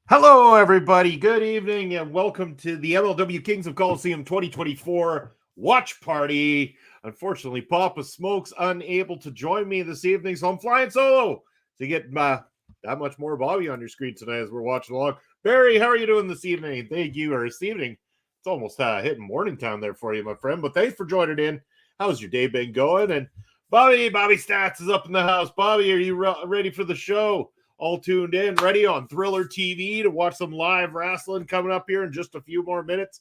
Hello, everybody. Good evening, and welcome to the MLW Kings of Colosseum 2024 watch party. Unfortunately, Papa Smoke's unable to join me this evening, so I'm flying solo to get that much more Bobby on your screen tonight as we're watching along. Barry, how are you doing this evening? Thank you. Or this evening. It's almost hitting morning time there for you, my friend, but thanks for joining in. How's your day been going? And Bobby Stats is up in the house. Bobby, are you ready for the show? All tuned in, ready on Thriller TV to watch some live wrestling coming up here in just a few more minutes.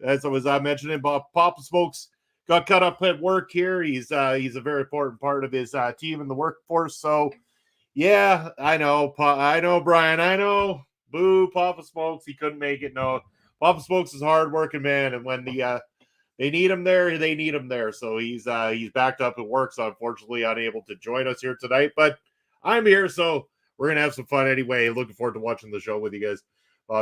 As I mentioned, Papa Smokes got cut up at work here. He's a very important part of his team in the workforce. So, yeah, I know, Brian. I know. Boo, Papa Smokes. He couldn't make it. No, Papa Smokes is a hard-working man, and when they need him there, they need him there. So he's backed up at work, so unfortunately unable to join us here tonight. But I'm here, so we're going to have some fun anyway. Looking forward to watching the show with you guys.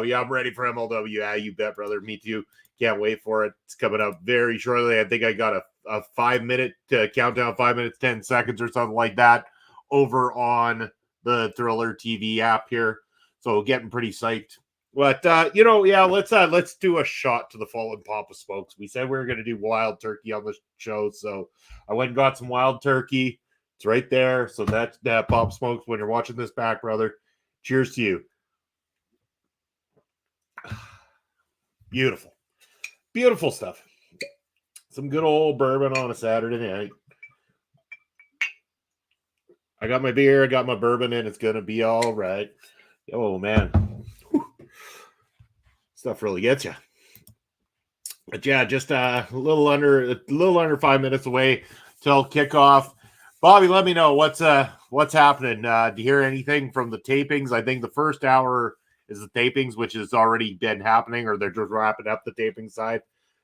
Yeah, I'm ready for MLW. Yeah, you bet, brother. Me too. Can't wait for it. It's coming up very shortly. I think I got a 5-minute countdown, 5 minutes, 10 seconds or something like that over on the Thriller TV app here. So getting pretty psyched. But, let's do a shot to the fallen Papa Smokes. We said we were going to do wild turkey on the show. So I went and got some wild turkey. It's right there. So that's Papa Smokes. When you're watching this back, brother, cheers to you. Beautiful. Beautiful stuff. Some good old bourbon on a Saturday night. I got my beer. I got my bourbon in. It's going to be all right. Oh, man. Whew. Stuff really gets you. But, yeah, just a little under 5 minutes away till kickoff. Bobby, let me know what's happening. Do you hear anything from the tapings? I think the first hour is the tapings, which has already been happening, or they're just wrapping up the taping side.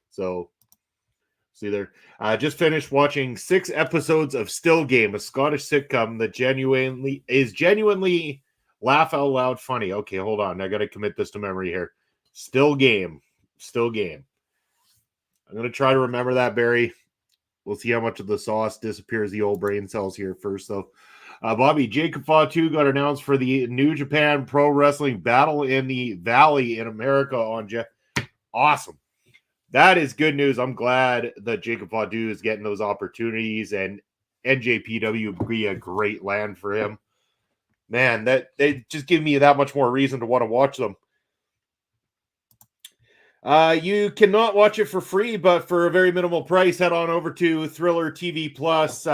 So, see there. Just finished watching 6 episodes of Still Game, a Scottish sitcom that genuinely Laugh out loud funny. Okay, hold on. I got to commit this to memory here. Still game. Still game. I'm going to try to remember that, Barry. We'll see how much of the sauce disappears the old brain cells here first, though. Bobby, Jacob Fatu got announced for the New Japan Pro Wrestling Battle in the Valley in America on Awesome. That is good news. I'm glad that Jacob Fatu is getting those opportunities, and NJPW would be a great land for him. Man, that they just give me that much more reason to want to watch them. You cannot watch it for free, but for a very minimal price, head on over to Thriller TV Plus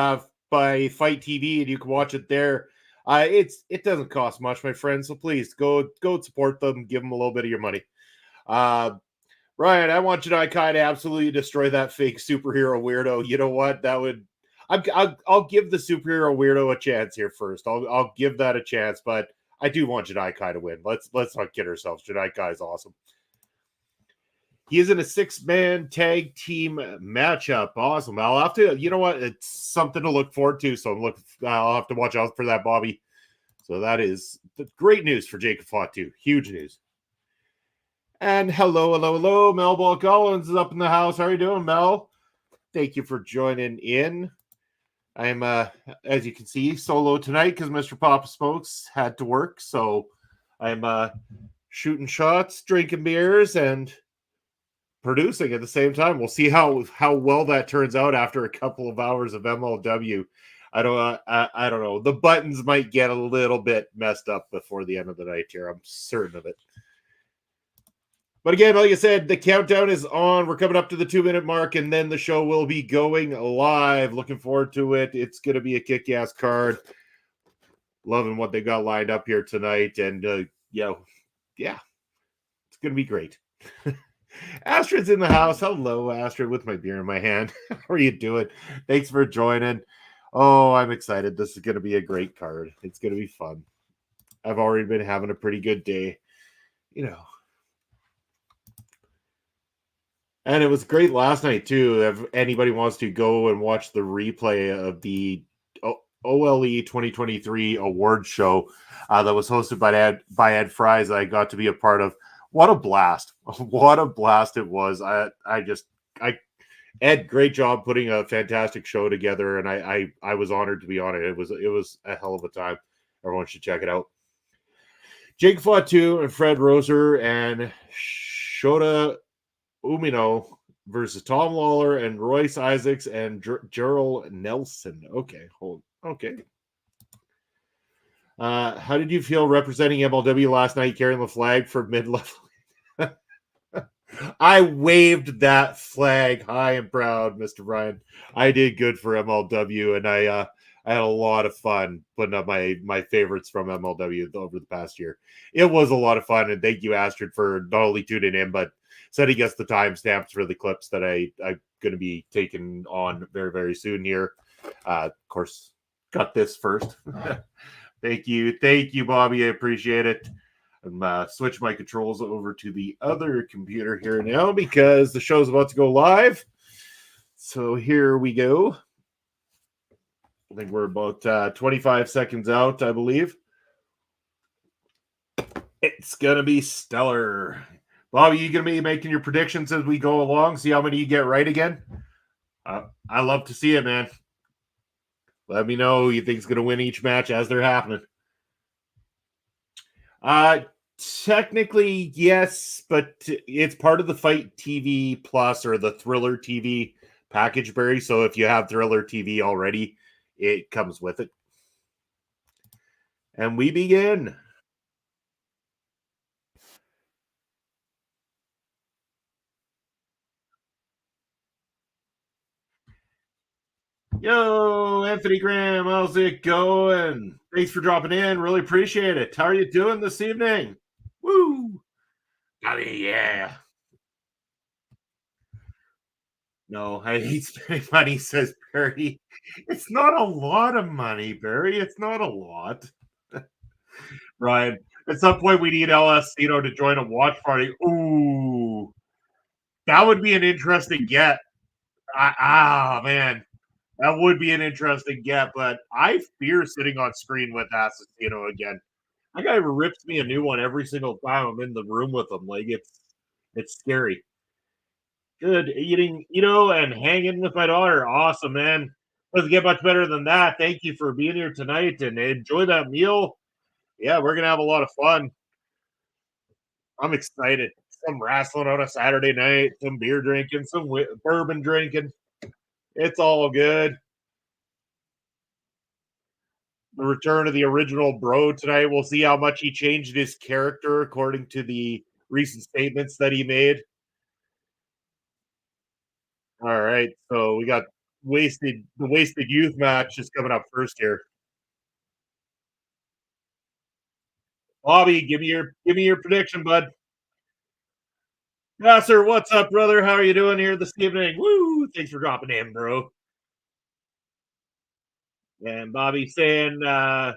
by Fite TV, and you can watch it there. It doesn't cost much, my friends. So please go support them, give them a little bit of your money. Ryan, I want Jedi Kai to absolutely destroy that fake superhero weirdo. You know what? That would. I'll give the superhero weirdo a chance here first. I'll give that a chance, but I do want Jedi Kai to win. Let's not kid ourselves. Jedi Kai is awesome. He is in a 6-man tag team matchup. Awesome. I'll have to, you know what? It's something to look forward to. So I'll have to watch out for that, Bobby. So that is great news for Jacob Fatu. Huge news. And hello. Mel Ball Collins is up in the house. How are you doing, Mel? Thank you for joining in. I'm, as you can see, solo tonight because Mr. Papa Smokes had to work. So I'm shooting shots, drinking beers, and producing at the same time. We'll see how well that turns out after a couple of hours of MLW. I don't know. The buttons might get a little bit messed up before the end of the night here. I'm certain of it. But again, like I said, the countdown is on. We're coming up to the 2-minute mark, and then the show will be going live. Looking forward to it. It's going to be a kick-ass card. Loving what they got lined up here tonight. And, yeah, it's going to be great. Astrid's in the house. Hello, Astrid, with my beer in my hand. How are you doing? Thanks for joining. Oh, I'm excited. This is going to be a great card. It's going to be fun. I've already been having a pretty good day. You know. And it was great last night, too. If anybody wants to go and watch the replay of the OLE 2023 award show that was hosted by Ed Fries, I got to be a part of. What a blast. What a blast it was. Ed, great job putting a fantastic show together, and I was honored to be on it. It was a hell of a time. Everyone should check it out. Jake Fatu and Fred Roser and Shota Umino versus Tom Lawler and Royce Isaacs and Gerald Nelson. Okay. How did you feel representing MLW last night, carrying the flag for mid-level? I waved that flag high and proud, Mr. Ryan. I did good for MLW, and I had a lot of fun putting up my favorites from MLW over the past year. It was a lot of fun, and thank you, Astrid, for not only tuning in, but sending us the timestamps for the clips that I'm going to be taking on very, very soon here. Of course, got this first. Thank you, Bobby. I appreciate it. I'm switch my controls over to the other computer here now because the show's about to go live. So here we go. I think we're about 25 seconds out, I believe. It's going to be stellar. Bobby, you going to be making your predictions as we go along? See how many you get right again? I love to see it, man. Let me know who you think is going to win each match as they're happening. Technically, yes, but it's part of the Fite TV Plus or the Thriller TV package, Barry. So if you have Thriller TV already, it comes with it. And we begin. Yo, Anthony Graham, how's it going? Thanks for dropping in. Really appreciate it. How are you doing this evening? Woo! I mean, yeah. No, I hate spending money, says Barry. It's not a lot of money, Barry. It's not a lot. Ryan, at some point we need LSCino to join a watch party. Ooh, that would be an interesting get. Man, that would be an interesting get, but I fear sitting on screen with Assassino again. That guy rips me a new one every single time I'm in the room with him. Like it's scary. Good eating, and hanging with my daughter. Awesome, man. Doesn't get much better than that. Thank you for being here tonight and enjoy that meal. Yeah, we're gonna have a lot of fun. I'm excited. Some wrestling on a Saturday night, some beer drinking, some bourbon drinking. It's all good. The return of the original bro tonight. We'll see how much he changed his character according to the recent statements that he made. All right, so we got wasted youth match is coming up first here. Bobby, give me your prediction, bud. Yeah, sir. What's up, brother? How are you doing here this evening? Woo! Thanks for dropping in, bro. And Bobby saying the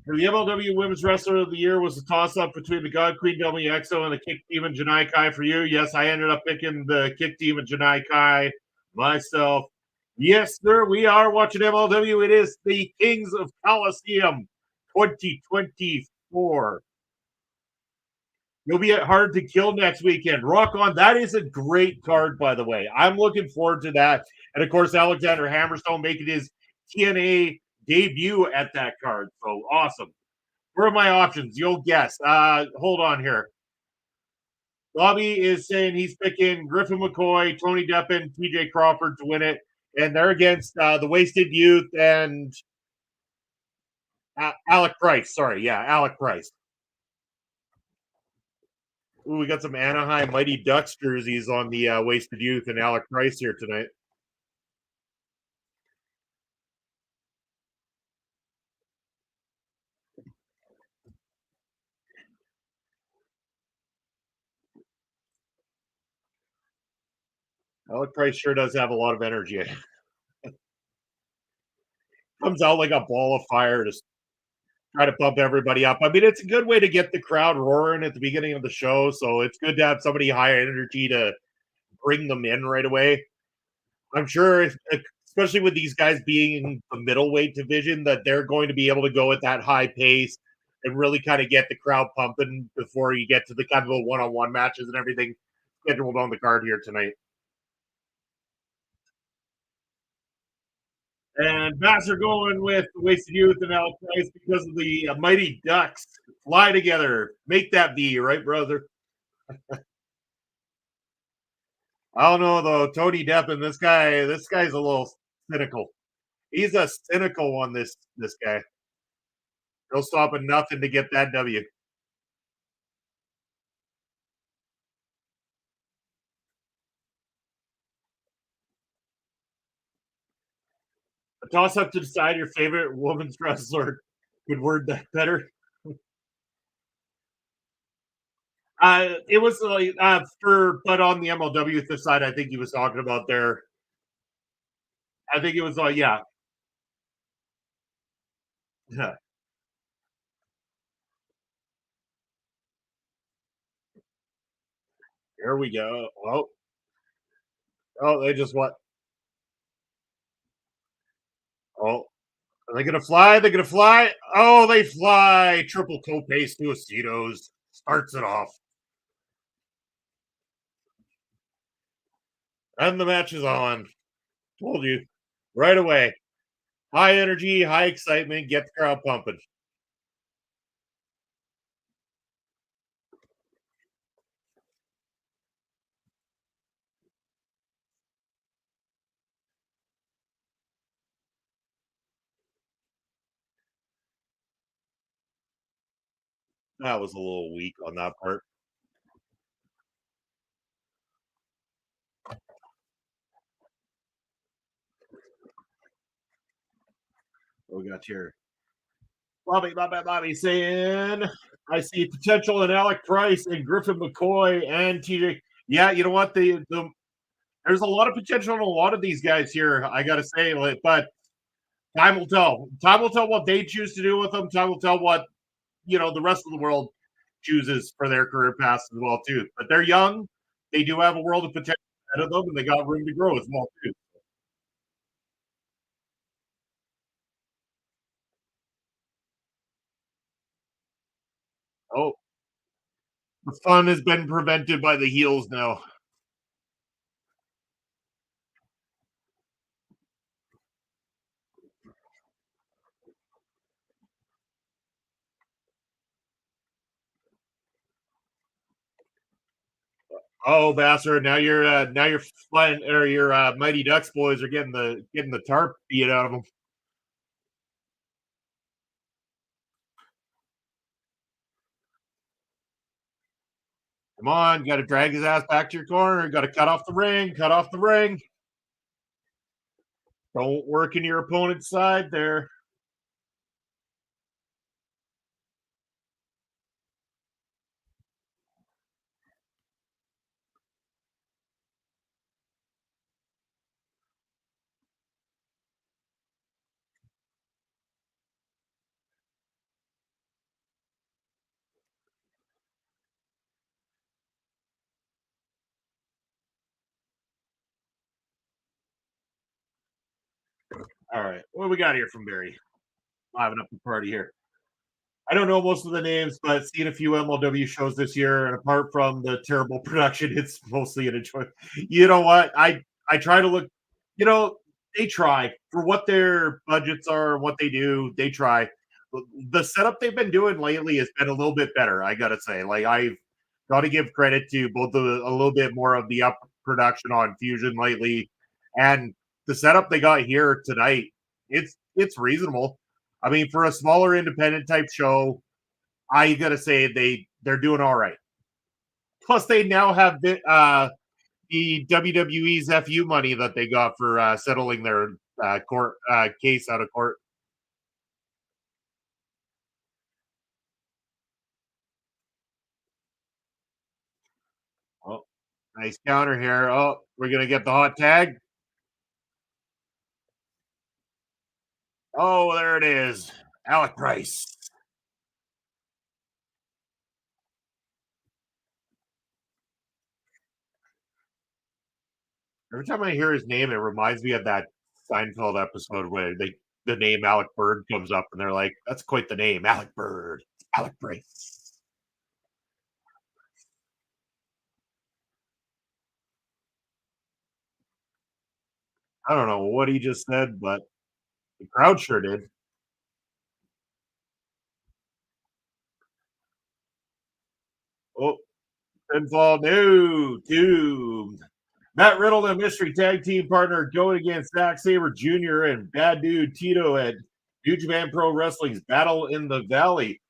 MLW Women's Wrestler of the Year was a toss-up between the God Queen WXO and the Kick Demon Janai Kai for you. Yes, I ended up picking the Kick Demon Janai Kai myself. Yes, sir. We are watching MLW. It is the Kings of Colosseum 2024. You'll be at Hard to Kill next weekend. Rock on. That is a great card, by the way. I'm looking forward to that. And of course, Alexander Hammerstone making his TNA debut at that card. So awesome. Where are my options? You'll guess. Hold on here. Bobby is saying he's picking Griffin McCoy, Tony Deppen, TJ Crawford to win it. And they're against the Wasted Youth and Alec Price. Sorry. Yeah, Alec Price. Ooh, we got some Anaheim Mighty Ducks jerseys on the Wasted Youth and Alec Price here tonight. Alec Price sure does have a lot of energy. Comes out like a ball of fire to try to pump everybody up. I mean, it's a good way to get the crowd roaring at the beginning of the show. So it's good to have somebody high energy to bring them in right away. I'm sure, especially with these guys being in the middleweight division, that they're going to be able to go at that high pace and really kind of get the crowd pumping before you get to the kind of the one-on-one matches and everything scheduled on the card here tonight. And Master going with the Wasted Youth and Alec Price because of the Mighty Ducks fly together. Make that be, right, brother? I don't know though. Tony Deppen, this guy's a little cynical. He's a cynical one. This guy. He'll stop at nothing to get that W. A toss up to decide your favorite women's wrestler. Could word that better. It was like but on the MLW side, I think he was talking about there. I think it was yeah. Here we go. Oh, they just what? Oh, are they gonna fly? They're gonna fly. Oh, they fly. Triple tope suicidos starts it off, and the match is on. Told you right away. High energy, high excitement. Get the crowd pumping. That was a little weak on that part. We got here. Bobby saying, I see potential in Alec Price and Griffin McCoy and TJ. Yeah, you know what? There's a lot of potential in a lot of these guys here. I got to say, but time will tell. Time will tell what they choose to do with them. Time will tell what the rest of the world chooses for their career paths as well too. But they're young. They do have a world of potential ahead of them, and they got room to grow as well too. Oh, the fun has been prevented by the heels now. Oh, bastard! Now you're flying, or your Mighty Ducks boys are getting the tarp beat out of them. Come on, got to drag his ass back to your corner. Got to cut off the ring. Cut off the ring. Don't work in your opponent's side there. All right, what do we got here from Barry? Liven up the party here. I don't know most of the names, but seen a few MLW shows this year, and apart from the terrible production, it's mostly an enjoyment. You know what? I try to look. You know, they try for what their budgets are, what they do. They try. The setup they've been doing lately has been a little bit better. I gotta say, like I've got to give credit to both a little bit more of the up production on Fusion lately, and the setup they got here tonight. It's reasonable. I mean, for a smaller independent type show, I gotta say they're doing all right. Plus, they now have the WWE's FU money that they got for settling their court case out of court. Oh, nice counter here. Oh, we're gonna get the hot tag. Oh, there it is. Alec Price. Every time I hear his name, it reminds me of that Seinfeld episode where the name Alec Bird comes up, and they're like, "That's quite the name, Alec Bird, Alec Price." I don't know what he just said, but the crowd sure did. Oh, pinfall, no, two. Matt Riddle and mystery tag team partner going against Zack Sabre Jr. and Bad Dude Tito at New Japan Pro Wrestling's Battle in the Valley.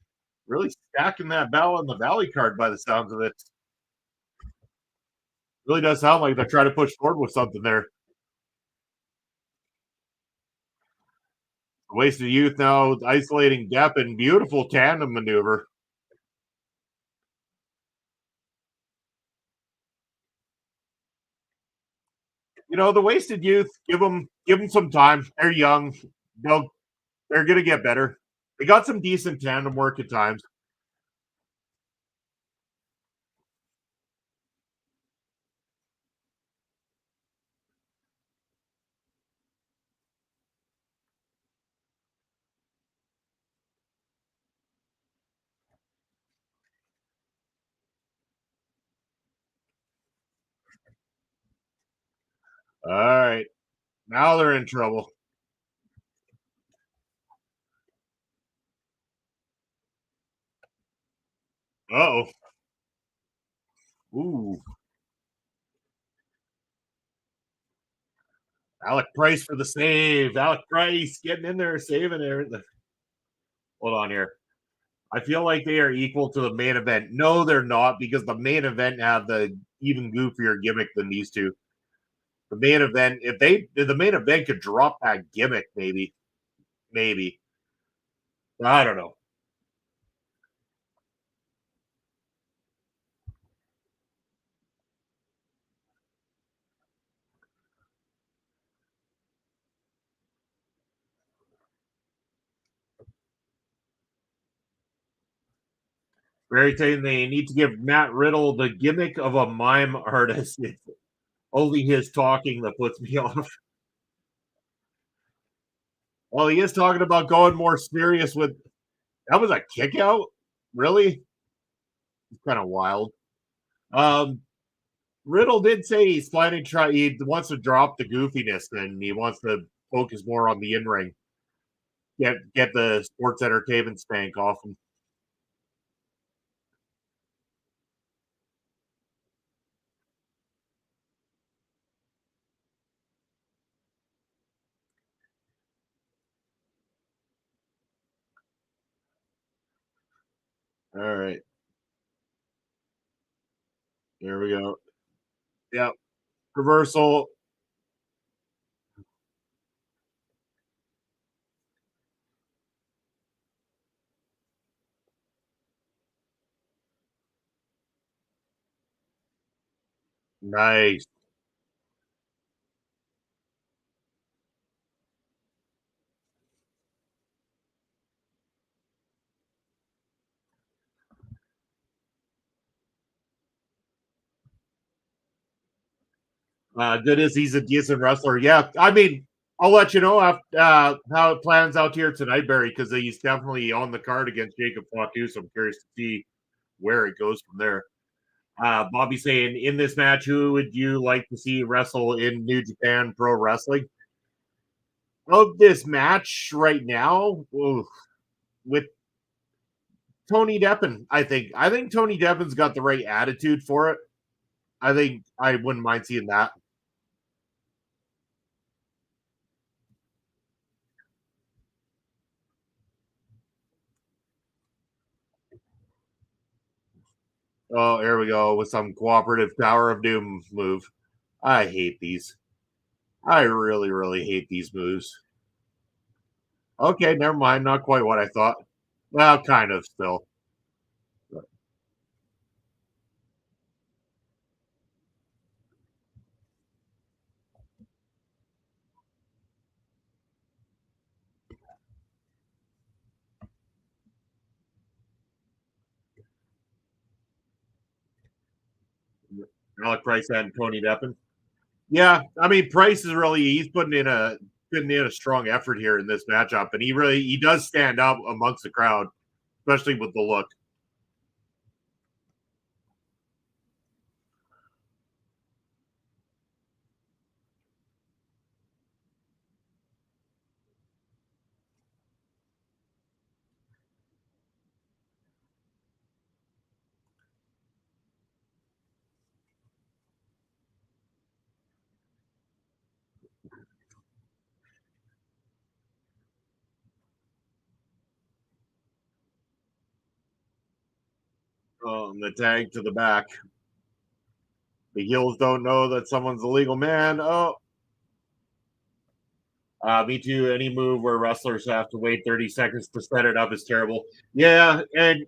Really stacking that Battle in the Valley card by the sounds of it. Really does sound like they're trying to push forward with something there. Wasted Youth now isolating Depp and beautiful tandem maneuver. You know, the Wasted Youth, give them some time. They're young. They'll they're gonna get better. They got some decent tandem work at times. All right. Now they're in trouble. Uh-oh. Ooh. Alec Price for the save. Alec Price getting in there, saving everything. Hold on here. I feel like they are equal to the main event. No, they're not, because the main event have the even goofier gimmick than these two. The main event, if the main event could drop that gimmick, maybe. I don't know. Very saying they need to give Matt Riddle the gimmick of a mime artist. It's only his talking that puts me off. Well, he is talking about going more serious with that was a kick out? Really? It's kind of wild. Um, Riddle did say he's planning to try. He wants to drop the goofiness and he wants to focus more on the in ring. Get the sports entertainment stank off him. All right, here we go. Yep, reversal. Nice. Good as he's a decent wrestler. Yeah, I mean, I'll let you know how it plans out here tonight, Barry, because he's definitely on the card against Jacob Fatu. So I'm curious to see where it goes from there. Bobby saying, in this match, who would you like to see wrestle in New Japan Pro Wrestling? Of this match right now, oof, with Tony Deppen, I think Tony Deppen's got the right attitude for it. I think I wouldn't mind seeing that. Oh, here we go with some cooperative Tower of Doom move. I hate these. I really, really hate these moves. Okay, never mind. Not quite what I thought. Well, kind of still. Alec Price and Tony Deppen. Yeah, I mean Price is really he's putting in a strong effort here in this matchup, and he does stand up amongst the crowd, especially with the look. The tag to the back. The heels don't know that someone's a legal man. Oh, me too. Any move where wrestlers have to wait 30 seconds to set it up is terrible. Yeah, and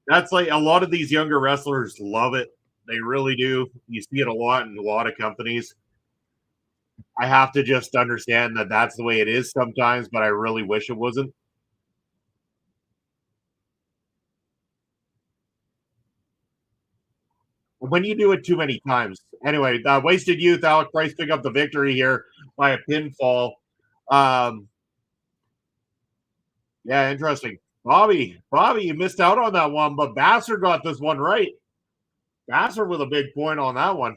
that's like a lot of these younger wrestlers love it. They really do. You see it a lot in a lot of companies. I have to just understand that that's the way it is sometimes, but I really wish it wasn't. When you do it too many times. Anyway, wasted youth. Alec Price pick up the victory here by a pinfall. Um, yeah, interesting. Bobby, you missed out on that one, but Basser got this one right. Basser with a big point on that one.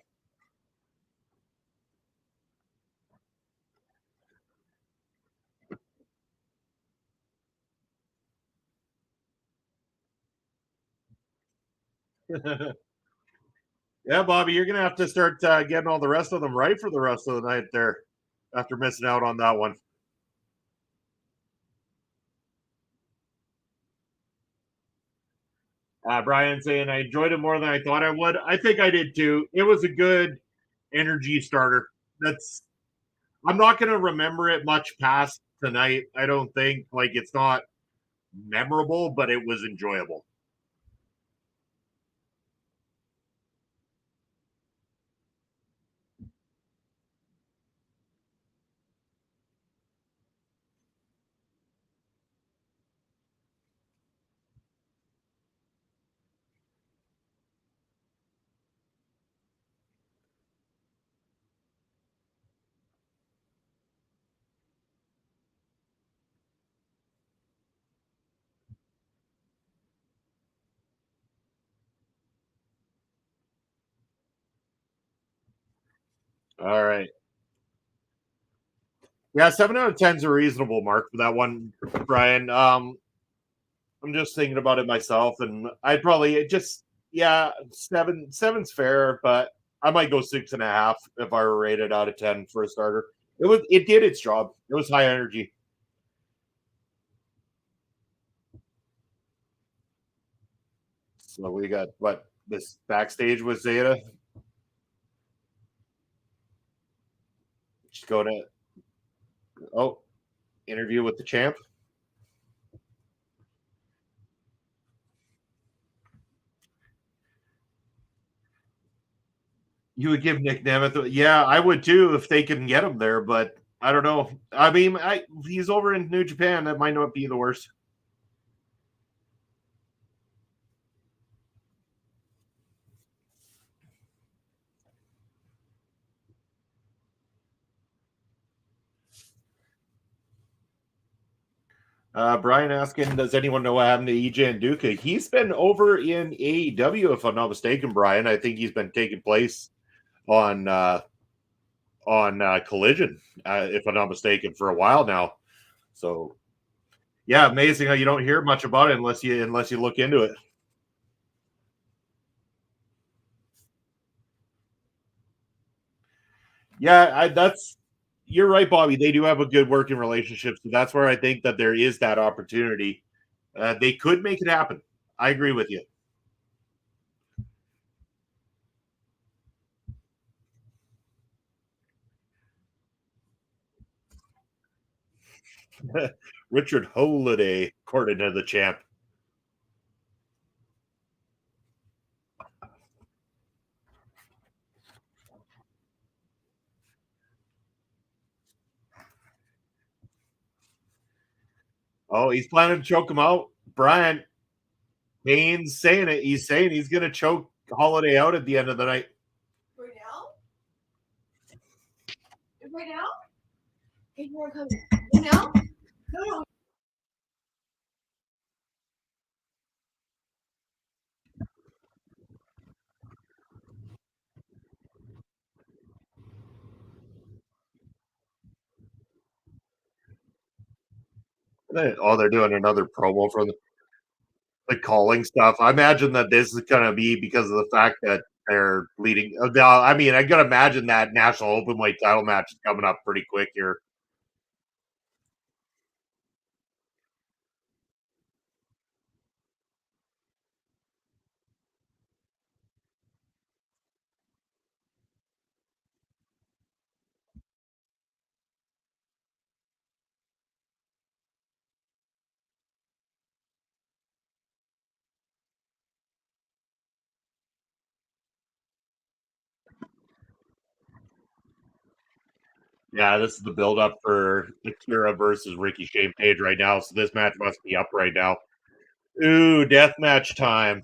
Yeah, Bobby, you're gonna have to start getting all the rest of them right for the rest of the night there after missing out on that one. Brian saying I enjoyed it more than I thought I would. I think I did too. It was a good energy starter. That's I'm not going to remember it much past tonight. I don't think like it's not memorable, but it was enjoyable. All right. Yeah, 7 out of 10 is a reasonable mark for that one, Brian. I'm just thinking about it myself, and I'd probably yeah, seven's fair, but I might go 6.5 if I were rated out of 10 for a starter. It did its job. It was high energy. So we got what this backstage with Zeta. Just go to oh interview with the champ. You would give Nick Nemeth, yeah, I would too if they can get him there, but I don't know. I mean, he's over in New Japan. That might not be the worst. Brian asking, does anyone know what happened to EJ and Duca? He's been over in AEW, if I'm not mistaken, Brian. I think he's been taking place on Collision, if I'm not mistaken, for a while now. So yeah, amazing how you don't hear much about it unless you look into it. Yeah, that's you're right, Bobby. They do have a good working relationship, so that's where I think that there is that opportunity. They could make it happen. I agree with you. Richard Holliday, according to the champ. Oh, he's planning to choke him out. Brian Kane's saying it. He's saying he's going to choke Holiday out at the end of the night. Right now? Right now? Hey, you want to come right now? No, no. Oh, they're doing another promo for the calling stuff. I imagine that this is going to be because of the fact that they're leading. I mean, I got to imagine that national open weight title match is coming up pretty quick here. Yeah, this is the build up for Akira versus Ricky Shane Page right now. So this match must be up right now. Ooh, death match time.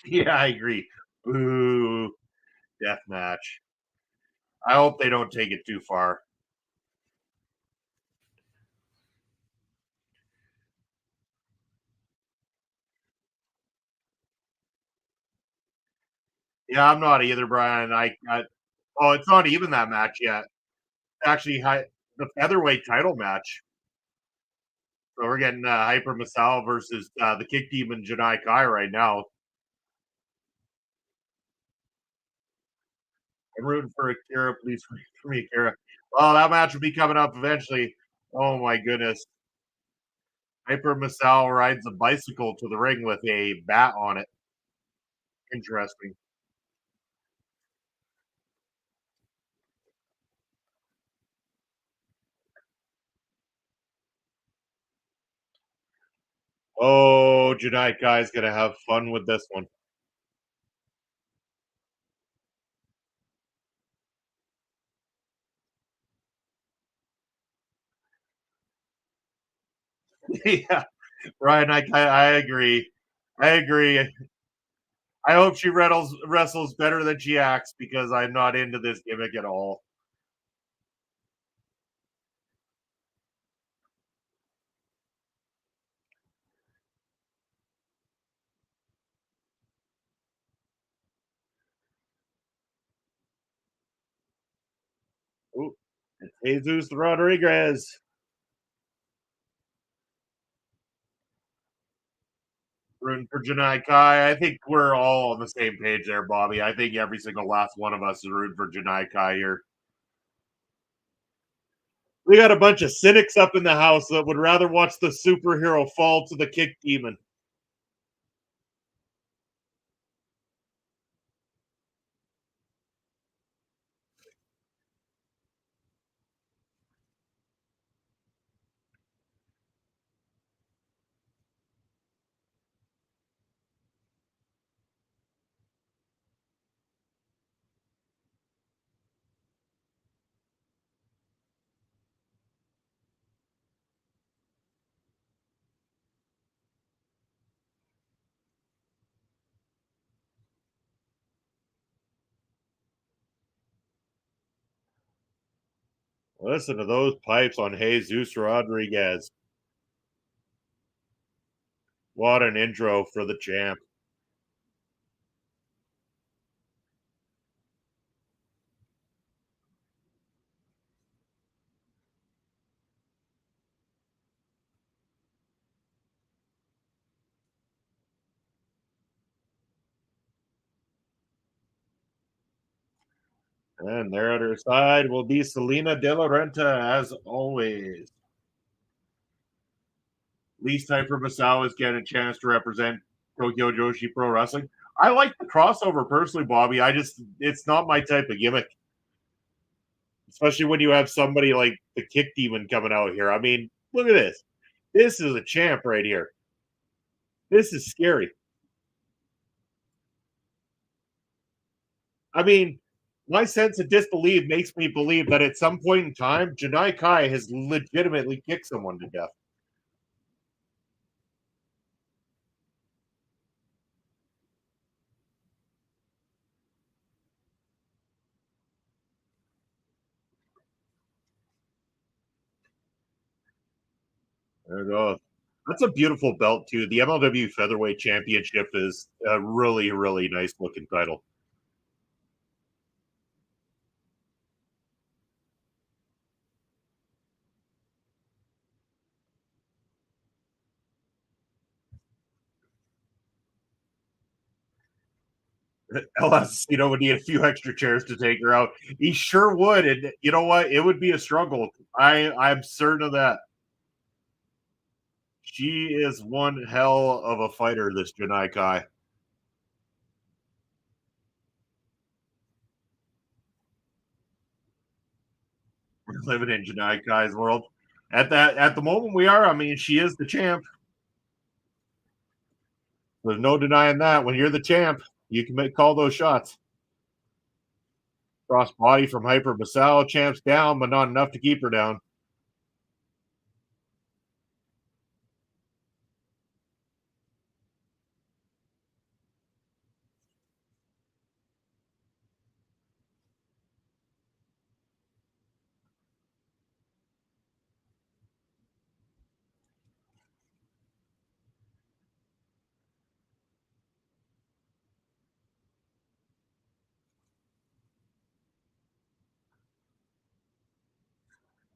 Yeah, I agree. Ooh, death match. I hope they don't take it too far. Yeah, I'm not either, Brian. Oh, it's not even that match yet. Actually, the featherweight title match. So we're getting Hyper Masao versus the Kick Demon Janai Kai right now. I'm rooting for Akira. Please for me, Akira. Oh, that match will be coming up eventually. Oh my goodness. Hyper Masao rides a bicycle to the ring with a bat on it. Interesting. Oh, Janai Kai's gonna have fun with this one. Yeah, Ryan, I agree. I agree. I hope she wrestles better than she acts because I'm not into this gimmick at all. Jesus Rodriguez. Rooting for Janai Kai. I think we're all on the same page there, Bobby. I think every single last one of us is rooting for Janai Kai here. We got a bunch of cynics up in the house that would rather watch the superhero fall to the kick demon. Listen to those pipes on Jesus Rodriguez. What an intro for the champ. And there at her side will be Selena De La Renta, as always. Least Hyper Masao is getting a chance to represent Tokyo Joshi Pro Wrestling. I like the crossover personally, Bobby. It's not my type of gimmick. Especially when you have somebody like the Kick Demon coming out here. I mean, look at this. This is a champ right here. This is scary. I mean, my sense of disbelief makes me believe that at some point in time, Janai Kai has legitimately kicked someone to death. There it goes. That's a beautiful belt, too. The MLW Featherweight Championship is a really, really nice looking title. El Asesino would need a few extra chairs to take her out. He sure would. And you know what? It would be a struggle. I'm certain of that. She is one hell of a fighter, this Janai Kai. We're living in Janai Kai's world. At the moment we are, I mean, she is the champ. There's no denying that. When you're the champ, you can call those shots. Cross body from Hyper Basal, champs down, but not enough to keep her down.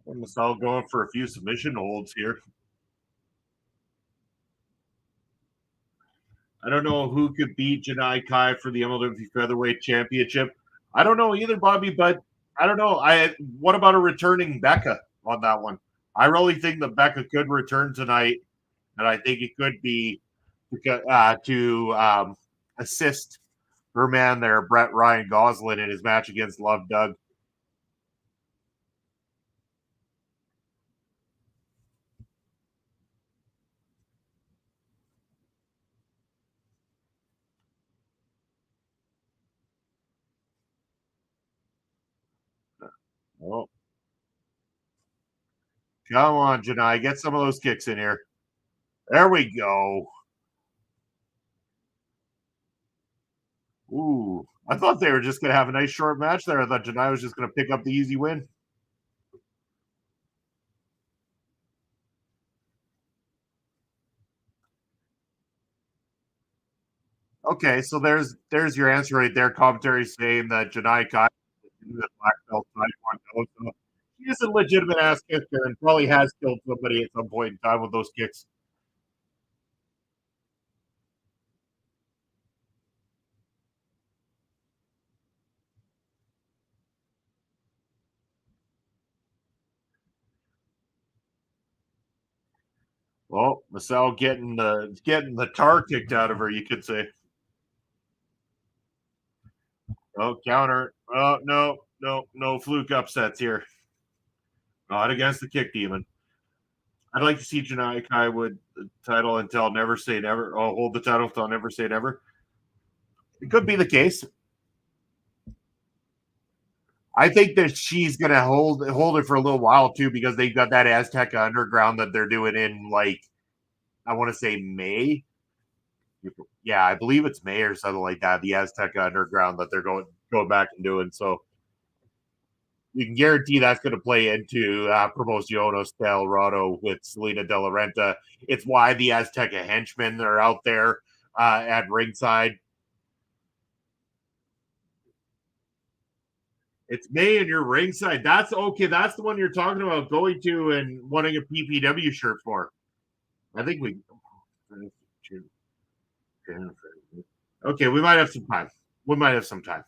Basal going for a few submission holds here. I don't know who could beat Janai Kai for the MLW Featherweight Championship. I don't know either, Bobby, but I don't know. What about a returning Becca on that one? I really think that Becca could return tonight, and I think it could be to assist her man there, Brett Ryan Goslin, in his match against Love Doug. Oh, come on, Janai, get some of those kicks in here. There we go. Ooh, I thought they were just going to have a nice short match there. I thought Janai was just going to pick up the easy win. Okay, so there's your answer right there. Commentary saying that Janai Kai is the black belt Taekwondo. So she is a legitimate ass kicker and probably has killed somebody at some point in time with those kicks. Well, Michelle getting the tar kicked out of her, you could say. Oh, counter. Oh, no fluke upsets here. Not against the kick demon. I'd like to see Janai Kai with the title until never say never. Oh, hold the title until never say never. It could be the case. I think that she's gonna hold it for a little while too, because they've got that Azteca Underground that they're doing in, like, I want to say May. Yeah, I believe it's May or something like that. The Azteca Underground that they're going back and doing. So you can guarantee that's going to play into Promociones del Rado with Selena De La Renta. It's why the Azteca henchmen are out there at ringside. It's May and you're ringside. That's okay. That's the one you're talking about going to and wanting a PPW shirt for. I think we. Okay, we might have some time. We might have some time.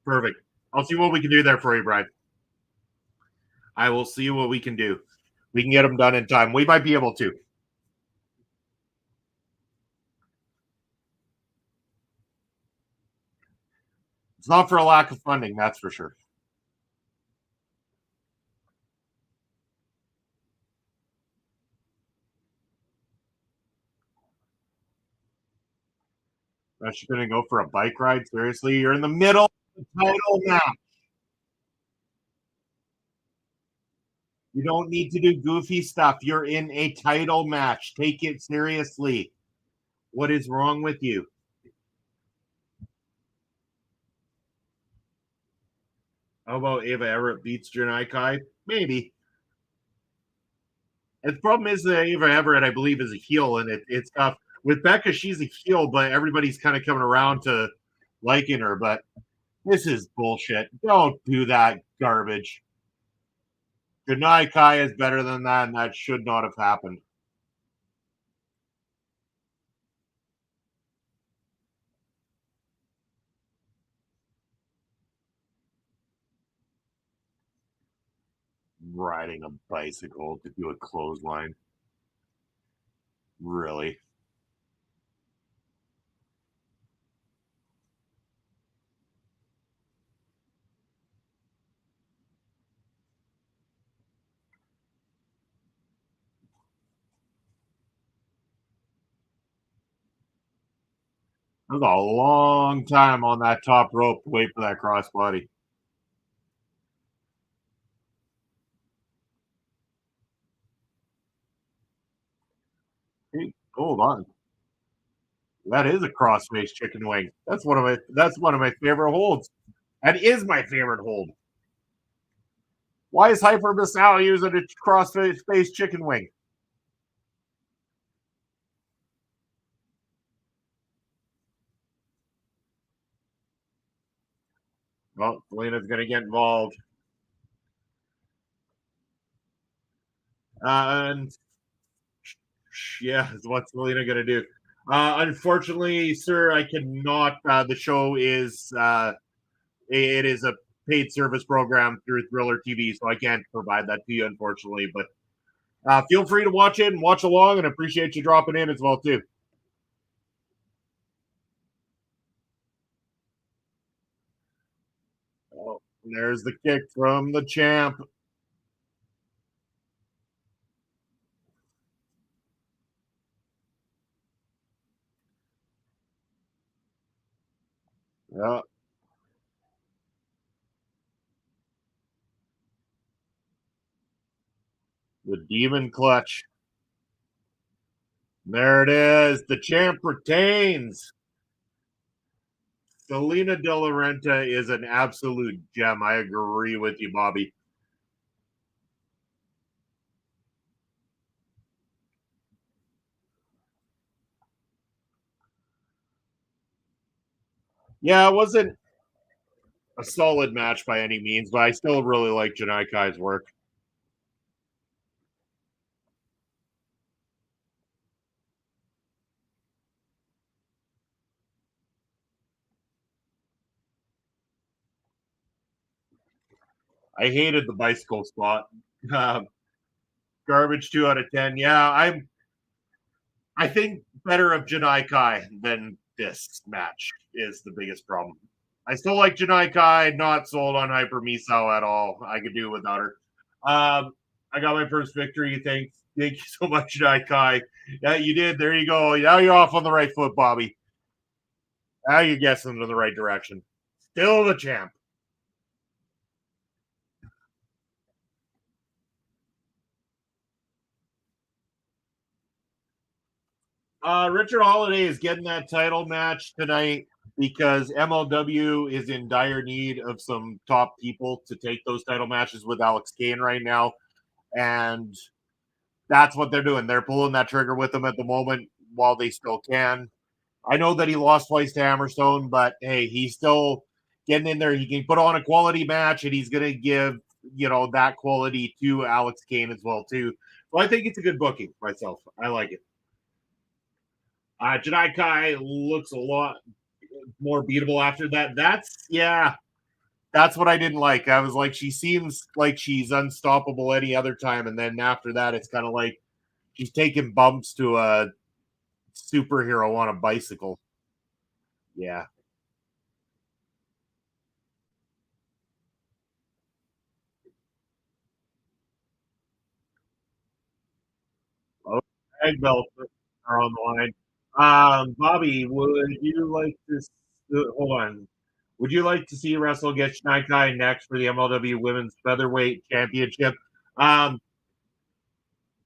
Perfect. I'll see what we can do there for you, Brian. I will see what we can do. We can get them done in time. We might be able to. It's not for a lack of funding, that's for sure. That's going to go for a bike ride? Seriously? You're in the middle of the title match. You don't need to do goofy stuff. You're in a title match. Take it seriously. What is wrong with you? How about Ava Everett beats Janai Kai? Maybe. And the problem is that Ava Everett, I believe, is a heel, and it's tough. With Becca, she's a heel, but everybody's kind of coming around to liking her. But this is bullshit. Don't do that garbage. Janai Kai is better than that, and that should not have happened. Riding a bicycle to do a clothesline. Really? That was a long time on that top rope to wait for that crossbody. Hey, hold on. That is a crossface chicken wing. That's one of my favorite holds. That is my favorite hold. Why is Hyper Misal using a crossface chicken wing? Well, Selena's going to get involved. And yeah, what's Selena going to do? Unfortunately, sir, I cannot. The show is it is a paid service program through Thriller TV, so I can't provide that to you, unfortunately. But feel free to watch it and watch along, and appreciate you dropping in as well too. Oh, there's the kick from the champ. Yeah, the demon clutch. There it is. The champ retains. Selena De La Renta is an absolute gem. I agree with you, Bobby. Yeah, it wasn't a solid match by any means, but I still really like Janai Kai's work. I hated the bicycle spot. Uh, Garbage 2 out of 10. Yeah, I think better of Janai Kai than this match is the biggest problem. I still like Janai Kai, not sold on Hyper Misao at all. I could do without her. I got my first victory. Thank you so much, Janai Kai. Yeah, you did. There you go. Now you're off on the right foot, Bobby. Now you're guessing in the right direction. Still the champ. Richard Holliday is getting that title match tonight because MLW is in dire need of some top people to take those title matches with Alex Kane right now. And that's what they're doing. They're pulling that trigger with him at the moment while they still can. I know that he lost twice to Hammerstone, but hey, he's still getting in there. He can put on a quality match, and he's going to give that quality to Alex Kane as well too. So I think it's a good booking myself. I like it. Janai Kai looks a lot more beatable after that. That's what I didn't like. I was like, she seems like she's unstoppable any other time, and then after that, it's kind of like she's taking bumps to a superhero on a bicycle. Yeah. Oh, tag belts are on the line. Bobby, would you like to hold on? Would you like to see Wrestle get Janai Kai next for the MLW Women's Featherweight Championship? Um,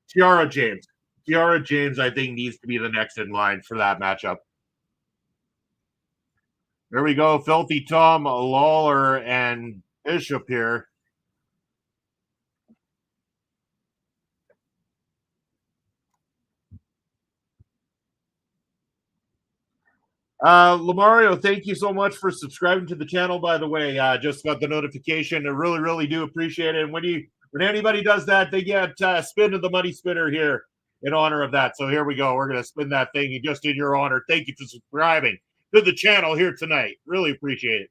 Tiara James. Tiara James, I think, needs to be the next in line for that matchup. There we go. Filthy Tom, Lawler, and Bishop here. Lamario, thank you so much for subscribing to the channel. By the way, just got the notification. I really, really do appreciate it. And when anybody does that, they get spin of the money spinner here in honor of that. So here we go. We're gonna spin that thing just in your honor. Thank you for subscribing to the channel here tonight. Really appreciate it.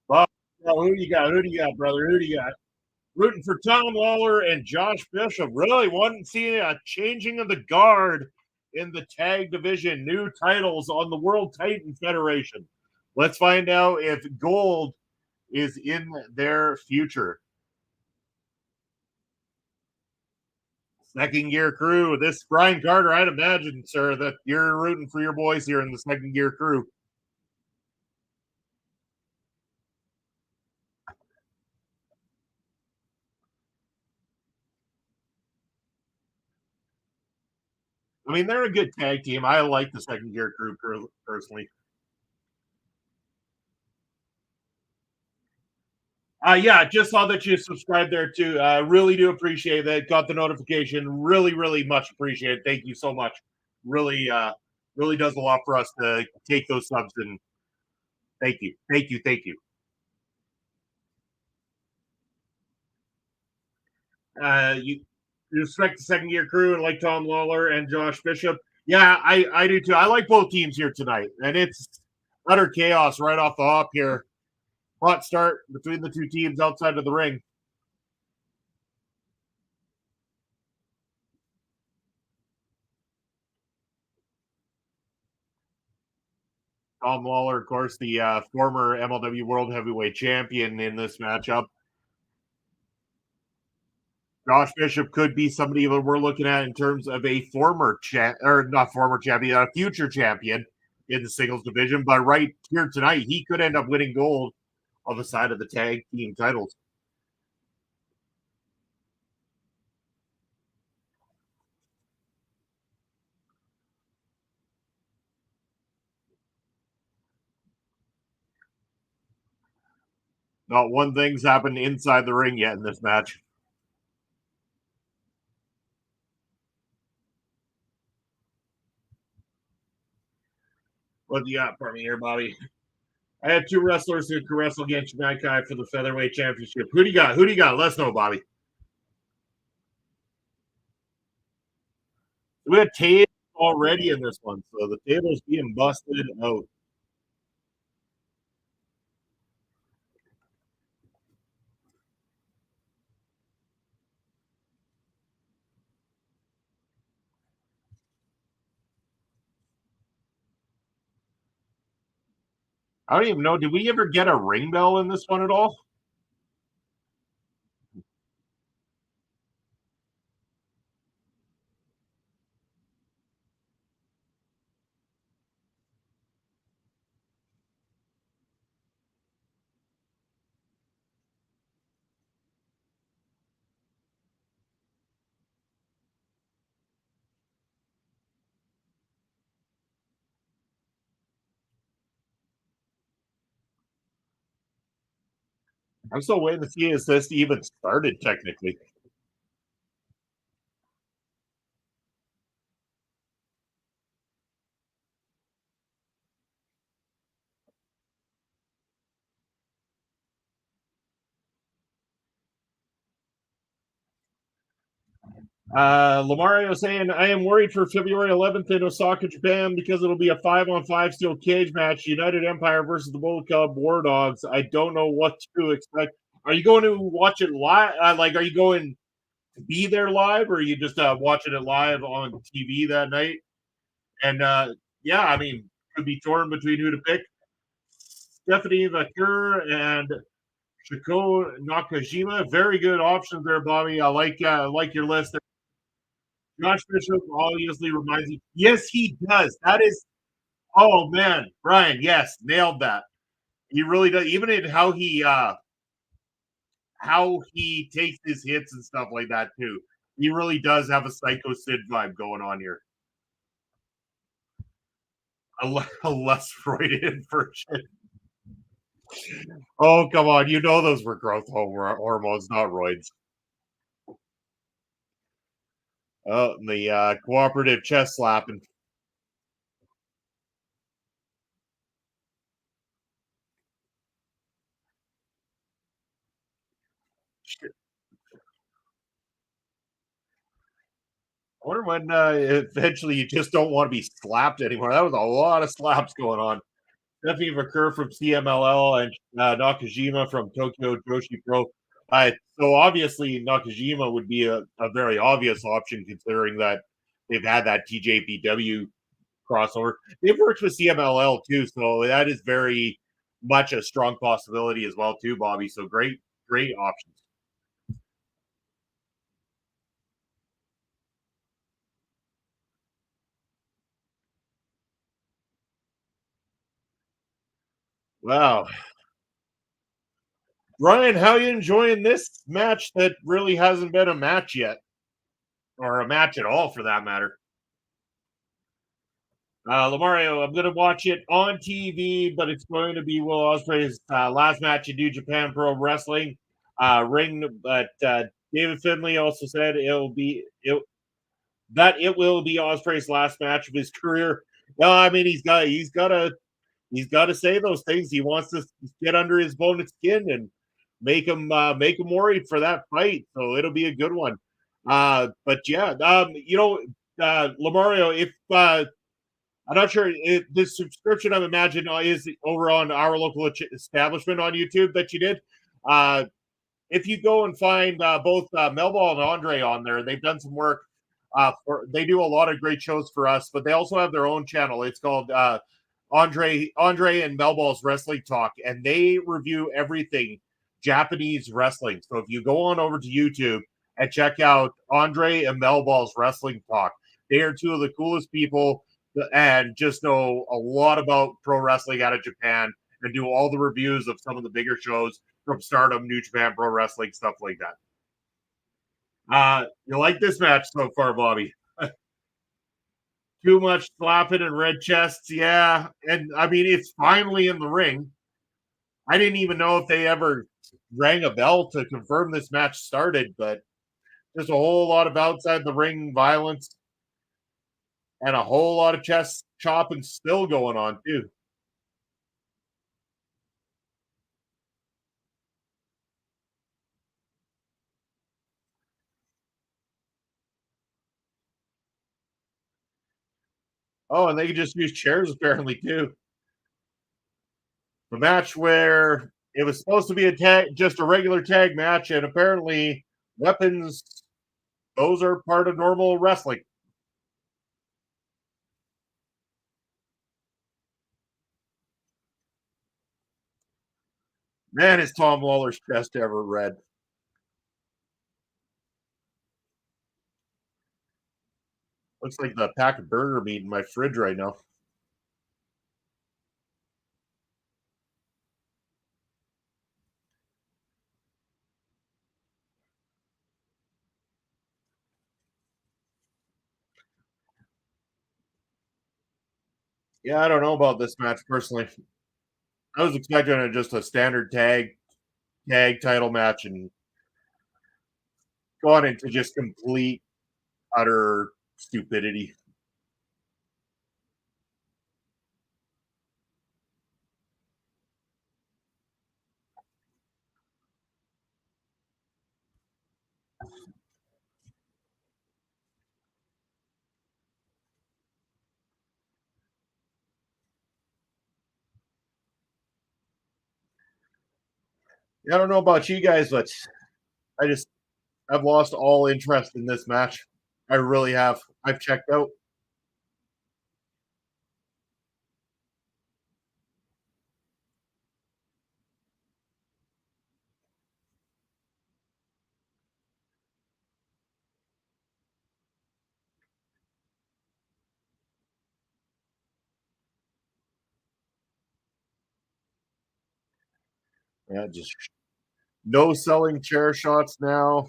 Bob, who do you got? Who do you got, brother? Who do you got? Rooting for Tom Lawler and Josh Bishop. Really wanting to see a changing of the guard in the tag division. New titles on the World Titan Federation. Let's find out if gold is in their future. Second gear crew. This Brian Carter, I'd imagine, sir, that you're rooting for your boys here in the second gear crew. I mean, they're a good tag team. I like the second gear crew personally. Yeah, just saw that you subscribed there too. Really do appreciate that. Got the notification. Really, really much appreciate it. Thank you so much. Really, really does a lot for us to take those subs and thank you, thank you, thank you. You respect the second year crew and like Tom Lawler and Josh Bishop. Yeah, I do too. I like both teams here tonight, and it's utter chaos right off the hop here. Hot start between the two teams outside of the ring. Tom Lawler, of course, the former MLW World Heavyweight Champion in this matchup. Josh Bishop could be somebody that we're looking at in terms of a former or not former champion, a future champion in the singles division. But right here tonight, he could end up winning gold on the side of the tag team titles. Not one thing's happened inside the ring yet in this match. What do you got for me here, Bobby? I had two wrestlers who could wrestle against Mankind for the Featherweight Championship. Who do you got? Who do you got? Let's know, Bobby. We had tables already in this one, so the table's being busted out. I don't even know. Did we ever get a ring bell in this one at all? I'm still waiting to see if this even started technically. Lamario saying, I am worried for February 11th in Osaka, Japan, because it'll be a 5-on-5 steel cage match, United Empire versus the Bullet Club War Dogs. I don't know what to expect. Are you going to watch it live? Are you going to be there live, or are you just watching it live on TV that night? And yeah, I mean, could be torn between who to pick. Stephanie Vakur and Shiko Nakajima. Very good options there, Bobby. I like your list. Josh Bishop obviously reminds me. Yes, he does. That is. Oh man, Brian. Yes, nailed that. He really does. Even in how he takes his hits and stuff like that too. He really does have a Psycho Sid vibe going on here. A less Freudian version. Oh come on, you know those were growth hormones, not roids. Oh, and the cooperative chest slapping. I wonder when eventually you just don't want to be slapped anymore. That was a lot of slaps going on. Stephanie Vakur from CMLL and Nakajima from Tokyo Joshi Pro. So obviously Nakajima would be a very obvious option considering that they've had that TJPW crossover. They've worked with CMLL too, so that is very much a strong possibility as well too, Bobby. So great options. Wow. Ryan, how you enjoying this match that really hasn't been a match yet? Or a match at all for that matter. Lamario, I'm going to watch it on TV, but it's going to be Will Ospreay's last match in New Japan Pro Wrestling ring. But David Finley also said it will be Ospreay's last match of his career. No, I mean he's got to say those things. He wants to get under his opponent's skin and make him worried for that fight. So it'll be a good one. But yeah, Lamario, if I'm not sure. This subscription, I imagine, is over on our local establishment on YouTube that you did. Uh, if you go and find both Melball and Andre on there, they've done some work. They do a lot of great shows for us, but they also have their own channel. It's called Andre and Melball's Wrestling Talk, and they review everything Japanese wrestling. So if you go on over to YouTube and check out Andre and Melball's Wrestling Talk, they are two of the coolest people and just know a lot about pro wrestling out of Japan and do all the reviews of some of the bigger shows from Stardom, New Japan Pro Wrestling, stuff like that. You like this match so far, Bobby? Too much slapping and red chests, yeah. And I mean, it's finally in the ring. I didn't even know if they ever rang a bell to confirm this match started, but there's a whole lot of outside the ring violence. and a whole lot of chest chopping still going on too. Oh, and they could just use chairs apparently too. The match where it was supposed to be a tag, just a regular tag match, and apparently weapons, those are part of normal wrestling. Man, is Tom Lawler's chest ever red? Looks like the pack of burger meat in my fridge right now. Yeah, I don't know about this match personally. I was expecting just a standard tag title match and gone into just complete utter stupidity. I don't know about you guys, but I just I've lost all interest in this match. I really have. I've checked out. Yeah, just no selling chair shots now.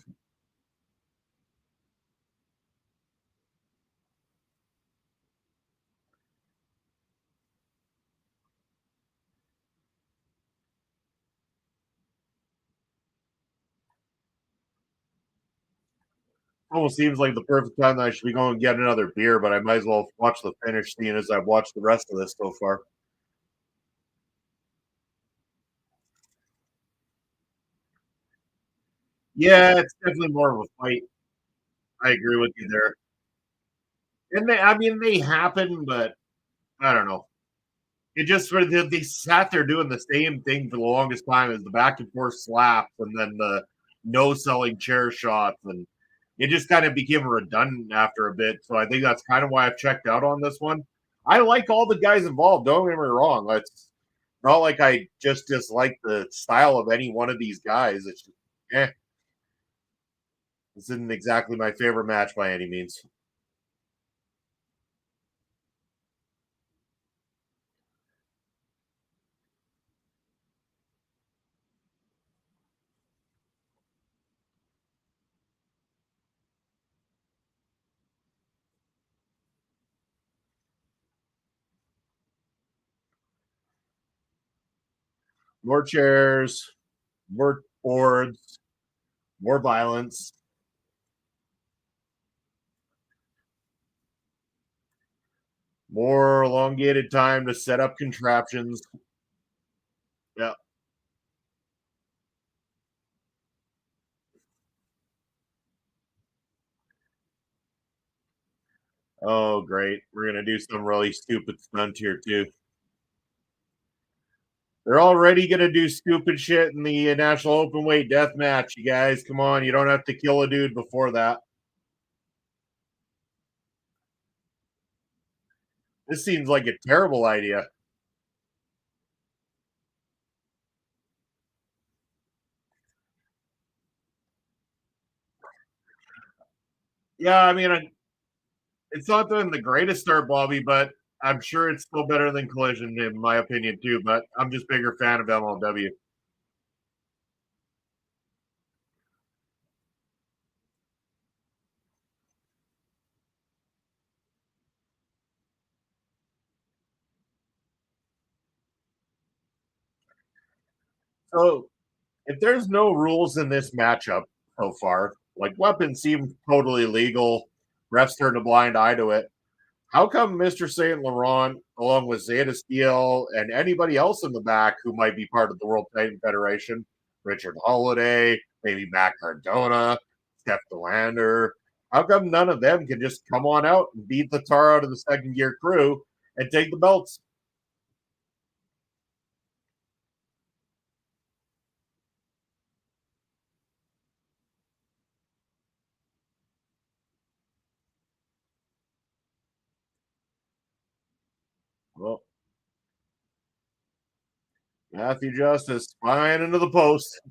Almost seems like the perfect time that I should be going to get another beer, but I might as well watch the finish seeing as I've watched the rest of this so far. Yeah, it's definitely more of a fight. I agree with you there. And I mean, they happen, but I don't know. It just sort of they sat there doing the same thing for the longest time as the back and forth slaps and then the no selling chair shots, and it just kind of became redundant after a bit. So I think that's kind of why I've checked out on this one. I like all the guys involved. Don't get me wrong. It's not like I just dislike the style of any one of these guys. It's just, eh, this isn't exactly my favorite match by any means. More chairs, more boards, more violence, more elongated time to set up contraptions. Yeah. Oh, great. We're gonna do some really stupid stunt here too. They're already gonna do stupid shit in the national open weight death match. You guys, come on. You don't have to kill a dude before that. This seems like a terrible idea. Yeah, I mean, it's not doing the greatest start, Bobby, but I'm sure it's still better than Collision in my opinion too. But I'm just bigger fan of MLW. So if there's no rules in this matchup so far, like weapons seem totally legal, refs turn a blind eye to it. How come Mr. Saint Laurent, along with Zeta Steel and anybody else in the back who might be part of the World Titan Federation, Richard Holliday, maybe Matt Cardona, Steph Delander, how come none of them can just come on out and beat the tar out of the second gear crew and take the belts? Well, Matthew Justice flying into the post.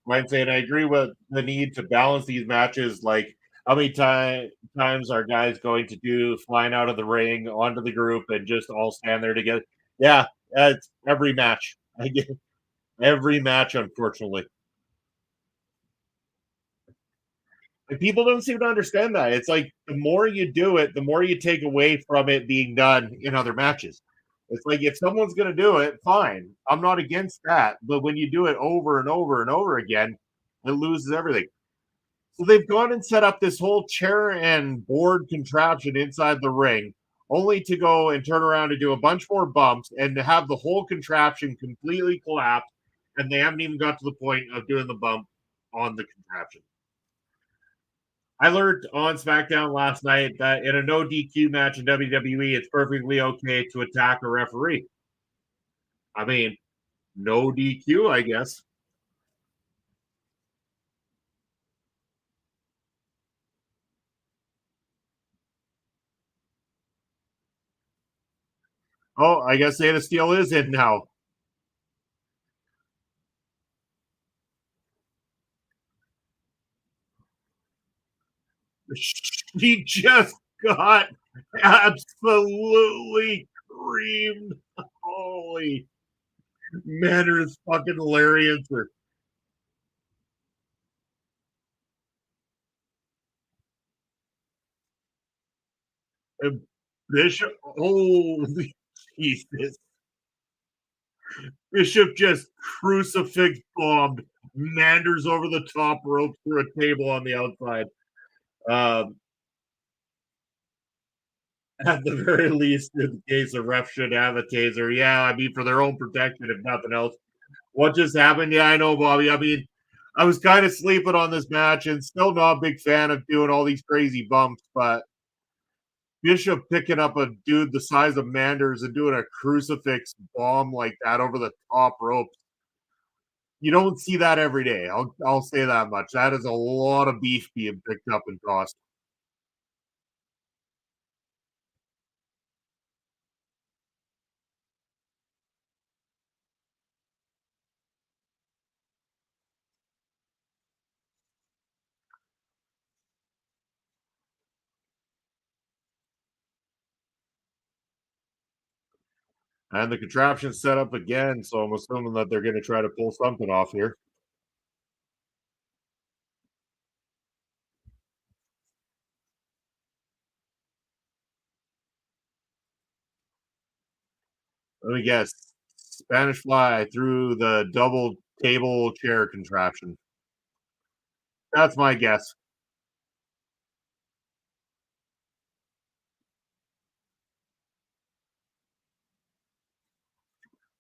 Might say, and I agree with the need to balance these matches. Like, how many times are guys going to do flying out of the ring onto the group and just all stand there together? Yeah, it's every match. I get every match, unfortunately. And people don't seem to understand that. It's like the more you do it, the more you take away from it being done in other matches. It's like if someone's going to do it, fine. I'm not against that. But when you do it over and over and over again, it loses everything. So they've gone and set up this whole chair and board contraption inside the ring, only to go and turn around and do a bunch more bumps and to have the whole contraption completely collapse. And they haven't even got to the point of doing the bump on the contraption. I learned on SmackDown last night that in a no DQ match in WWE, it's perfectly okay to attack a referee. I mean, no DQ, I guess. Oh, I guess Zeta Steel is in now. She just got absolutely creamed. Holy man, it is fucking hilarious. And Bishop, holy Jesus. Bishop just crucifix bombed Manders over the top rope through a table on the outside. Um, at the very least, in the case a ref should have a taser. Yeah, I mean, for their own protection, if nothing else. What just happened? Yeah, I know, Bobby. I mean, I was kind of sleeping on this match and still not a big fan of doing all these crazy bumps, but Bishop picking up a dude the size of Manders and doing a crucifix bomb like that over the top rope. You don't see that every day. I'll say that much. That is a lot of beef being picked up and tossed. And the contraption's set up again, so I'm assuming that they're going to try to pull something off here. Let me guess. Spanish fly through the double table chair contraption. That's my guess.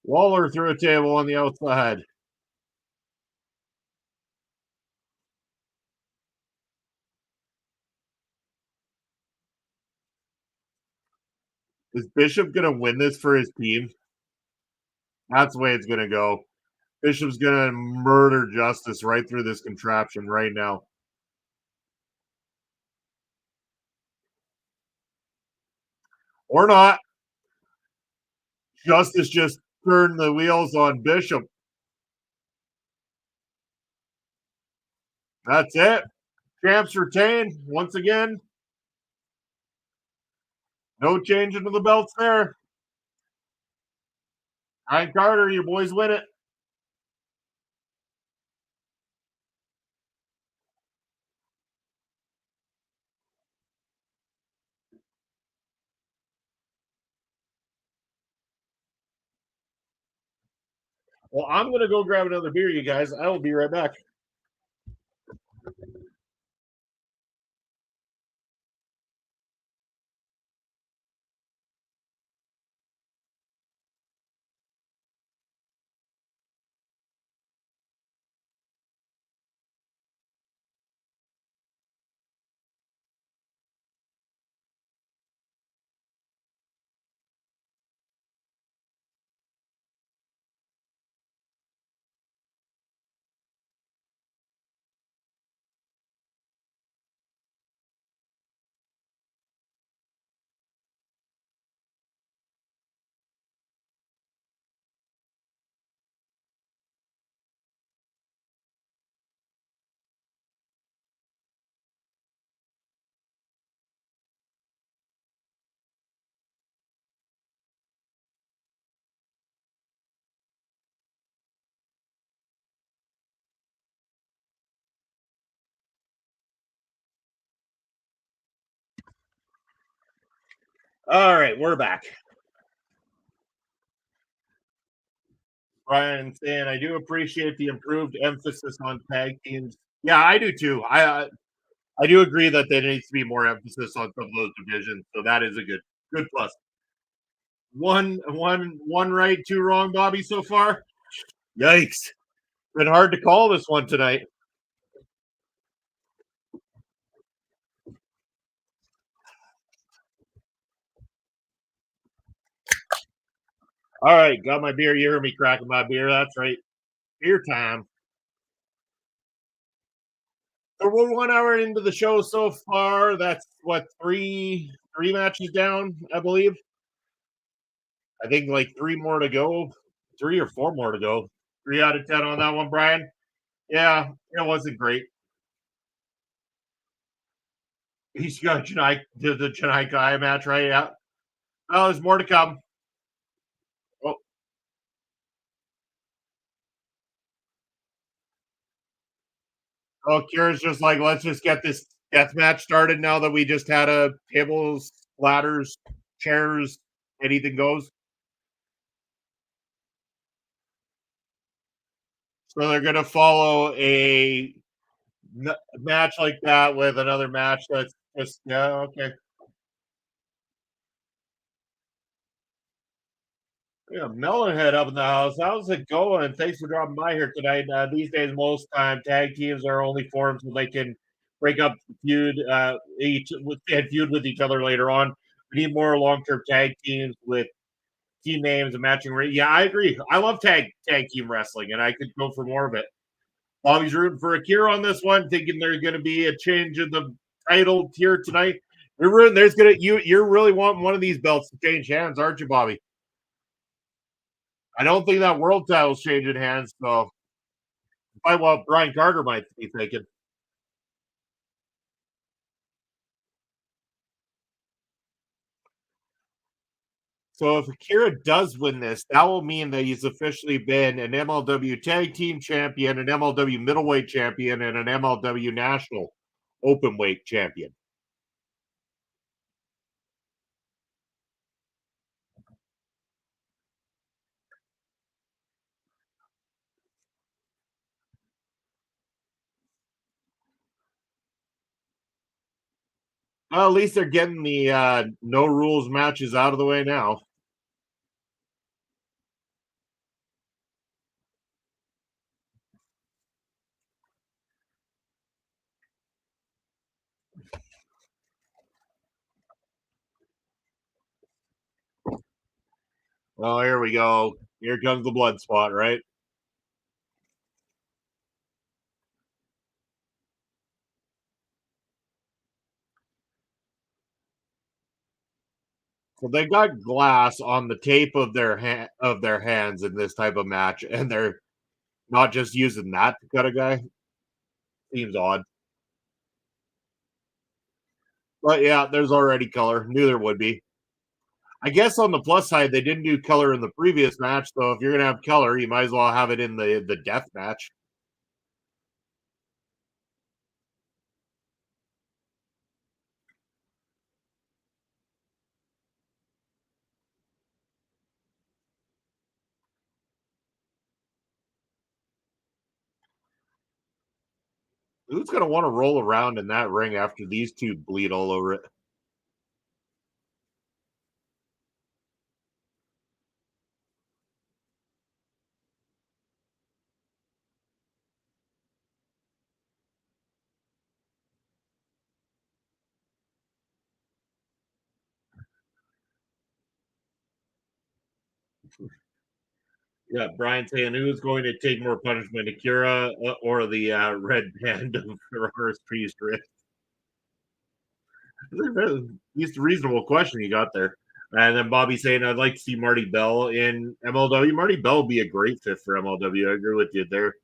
Waller through a table on the outside. Is Bishop going to win this for his team? That's the way it's going to go. Bishop's going to murder Justice right through this contraption right now. Or not. Justice just turned the wheels on Bishop. That's it. Champs retain once again. No change into the belts there. Ryan Carter, your boys win it. Well, I'm going to go grab another beer, you guys. I will be right back. All right, we're back. Brian saying, I do appreciate the improved emphasis on tag teams. Yeah, I do too. I do agree that there needs to be more emphasis on some of those divisions. So that is a good plus. One right, two wrong, Bobby, so far. Yikes. Been hard to call this one tonight. All right, got my beer. You hear me cracking my beer. That's right. Beer time. So we're 1 hour into the show so far. That's what three matches down, I believe. I think like three more to go, three or four more to go. 3 out of 10 on that one, Brian. Yeah, it wasn't great. He's got the Chennai guy match, right? Yeah. Oh, there's more to come. Oh, Kira's just like, let's just get this death match started now that we just had a tables, ladders, chairs, anything goes. So they're gonna follow match like that with another match that's just yeah okay. Yeah, Melonhead up in the house. How's it going? Thanks for dropping by here tonight. These days, most time tag teams are only formed so they can break up feud and feud with each other later on. We need more long term tag teams with team names and matching. Yeah, I agree. I love tag team wrestling, and I could go for more of it. Bobby's rooting for Akira on this one, thinking there's going to be a change in the title here tonight. You're rooting. There's gonna you're really wanting one of these belts to change hands, aren't you, Bobby? I don't think that world title's changing hands, so probably what Brian Carter might be thinking. So if Akira does win this, that will mean that he's officially been an MLW Tag Team Champion, an MLW Middleweight Champion, and an MLW National Openweight Champion. Well, at least they're getting the no rules matches out of the way now. Oh, here we go. Here comes the blood spot, right? So they got glass on the tape of their hands in this type of match, and they're not just using that to cut a guy. Seems odd. But yeah, there's already color. Knew there would be. I guess on the plus side, they didn't do color in the previous match, so if you're gonna have color, you might as well have it in the death match. Who's gonna want to roll around in that ring after these two bleed all over it? Yeah, Brian saying who's going to take more punishment, Akira or the red band of Ferraris Priest? It's a reasonable question you got there. And then Bobby saying, I'd like to see Marty Bell in MLW. Marty Bell would be a great fit for MLW. I agree with you there.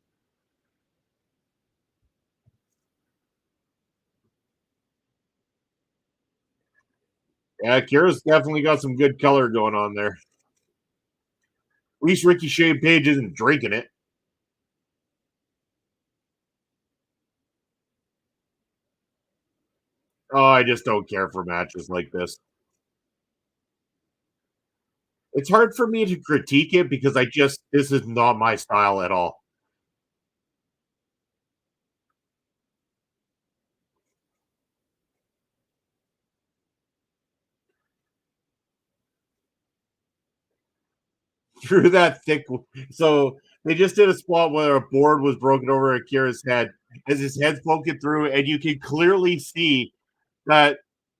Yeah, Kira's definitely got some good color going on there. At least Ricky Shane Page isn't drinking it. Oh, I just don't care for matches like this. It's hard for me to critique it because this is not my style at all. Through that thick so they just did a spot where a board was broken over Akira's head as his head's poking through, and you can clearly see that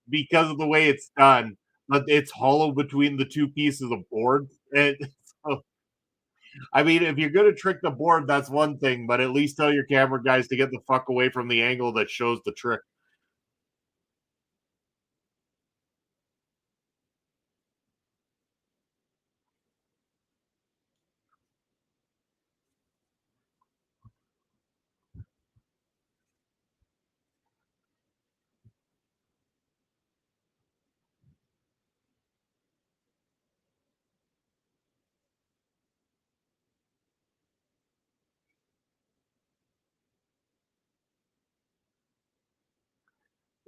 because of the way it's done, that it's hollow between the two pieces of board. And so, I mean, if you're gonna trick the board, that's one thing, but at least tell your camera guys to get the fuck away from the angle that shows the trick.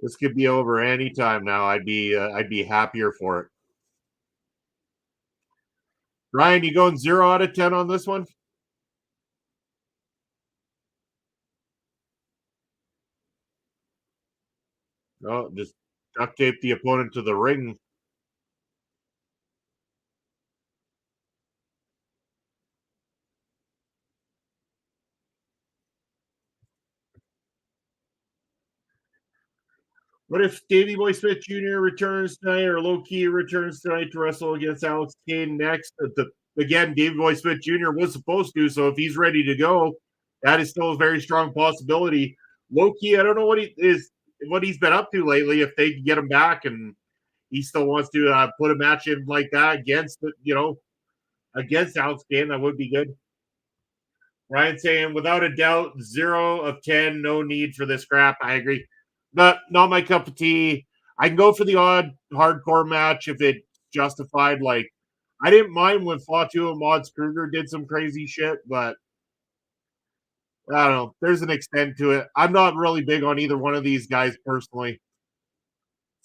This could be over anytime now. I'd be happier for it. Ryan, you going 0 out of 10 on this one? No, just duct tape the opponent to the ring. What if Davey Boy Smith Jr. returns tonight or Low Key returns tonight to wrestle against Alex Kane next? Again, Davey Boy Smith Jr. was supposed to, so if he's ready to go, that is still a very strong possibility. Low Key, I don't know what he's been up to lately. If they can get him back and he still wants to put a match in like that against Alex Kane, that would be good. Ryan saying, without a doubt, 0 of 10, no need for this crap. I agree. Not my cup of tea. I can go for the odd hardcore match if it's justified. Like, I didn't mind when Fatu and Mods Kruger did some crazy shit, but I don't know. There's an extent to it. I'm not really big on either one of these guys personally.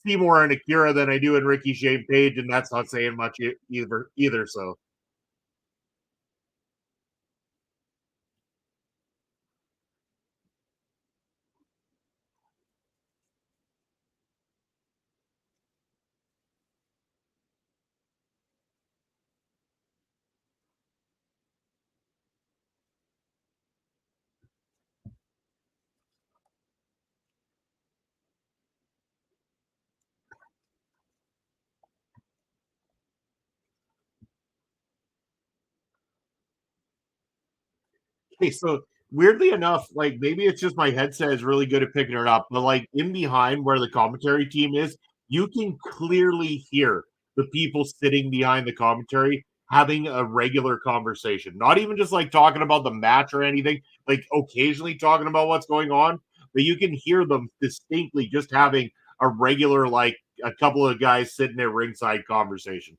See more in Akira than I do in Ricky Shane Page, and that's not saying much either. So okay, so weirdly enough, like maybe it's just my headset is really good at picking it up, but like in behind where the commentary team is, you can clearly hear the people sitting behind the commentary having a regular conversation. Not even just like talking about the match or anything, like occasionally talking about what's going on, but you can hear them distinctly just having a regular, like a couple of guys sitting at ringside conversation.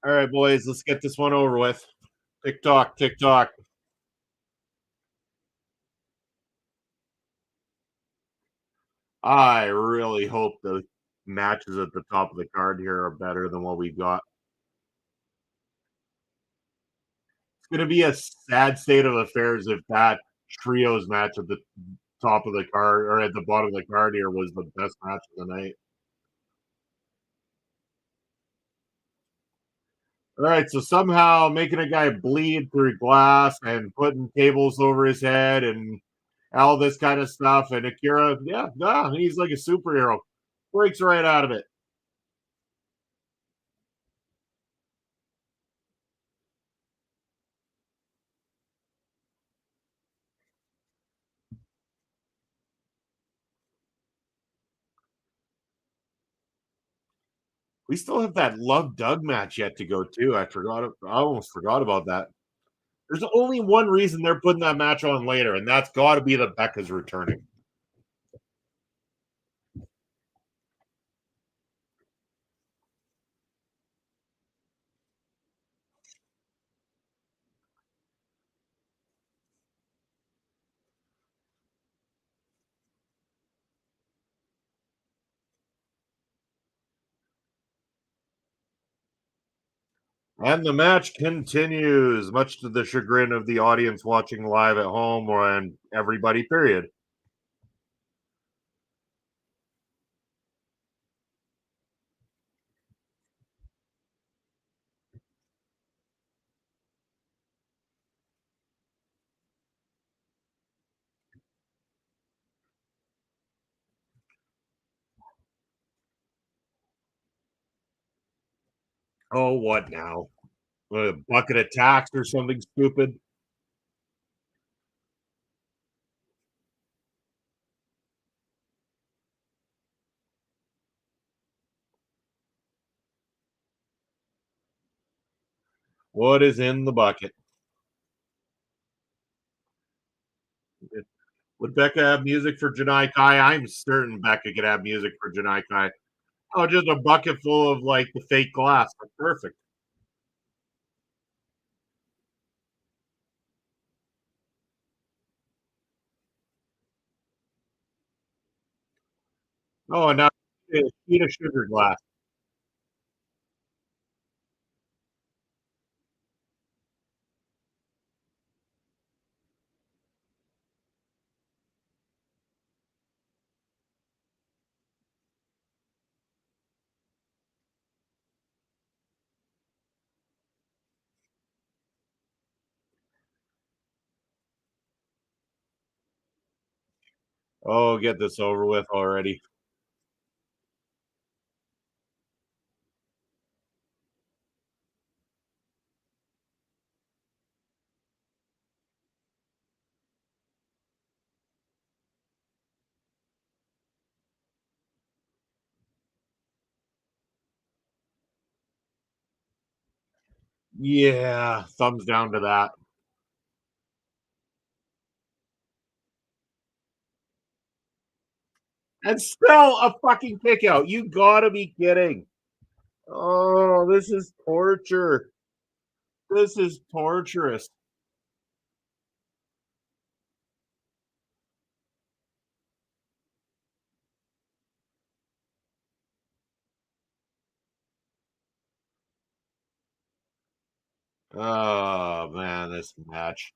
All right, boys, let's get this one over with. Tick tock, tick tock. I really hope the matches at the top of the card here are better than what we've got. It's gonna be a sad state of affairs if that trios match at the top of the card or at the bottom of the card here was the best match of the night. All right, so somehow making a guy bleed through glass and putting tables over his head and all this kind of stuff. And Akira, yeah, no, he's like a superhero. Breaks right out of it. We still have that Love Doug match yet to go too. I almost forgot about that. There's only one reason they're putting that match on later, and that's got to be that Becca's returning. And the match continues, much to the chagrin of the audience watching live at home and everybody, period. Oh, what now? A bucket of tax or something stupid? What is in the bucket? Would Becca have music for Janai Kai? I'm certain Becca could have music for Janai Kai. Oh, just a bucket full of like the fake glass. Perfect. Oh, and now eat a sugar glass. Oh, get this over with already. Yeah, thumbs down to that. And still a fucking kick out. You gotta be kidding. Oh, this is torture. This is torturous. Oh man, this match.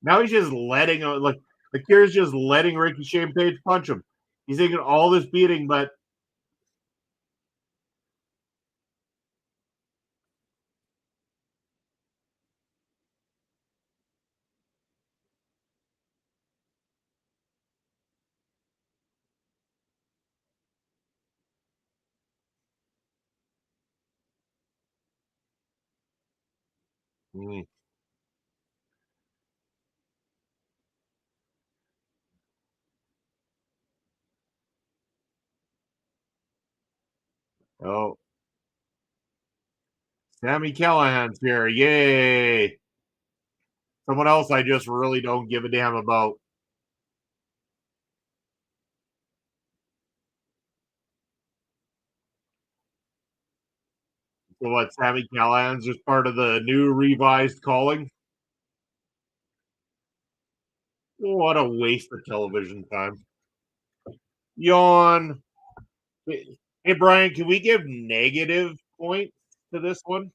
Now he's just letting like Akira's just letting Ricky Shane Page punch him. He's taking all this beating, but mm, oh, Sammy Callahan's here. Yay. Someone else I just really don't give a damn about. So what, Sammy Callahan's just part of the new revised calling? What a waste of television time. Yawn. Hey Brian, can we give negative points to this one?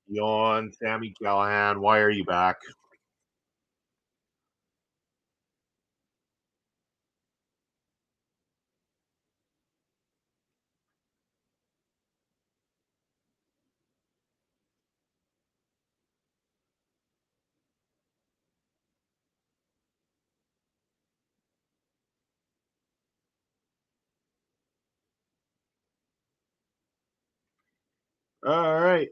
Yawn, Sammy Callahan, why are you back? All right.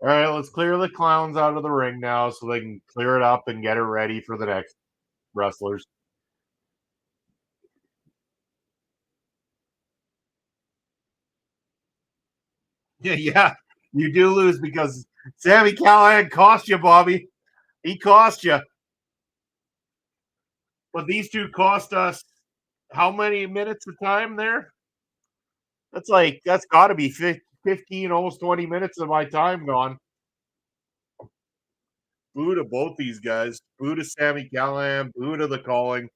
All right, let's clear the clowns out of the ring now so they can clear it up and get it ready for the next wrestlers. Yeah, yeah. You do lose because Sammy Callahan cost you, Bobby. He cost you. But these two cost us how many minutes of time there? That's got to be 15, almost 20 minutes of my time gone. Boo to both these guys. Boo to Sammy Callahan. Boo to the calling.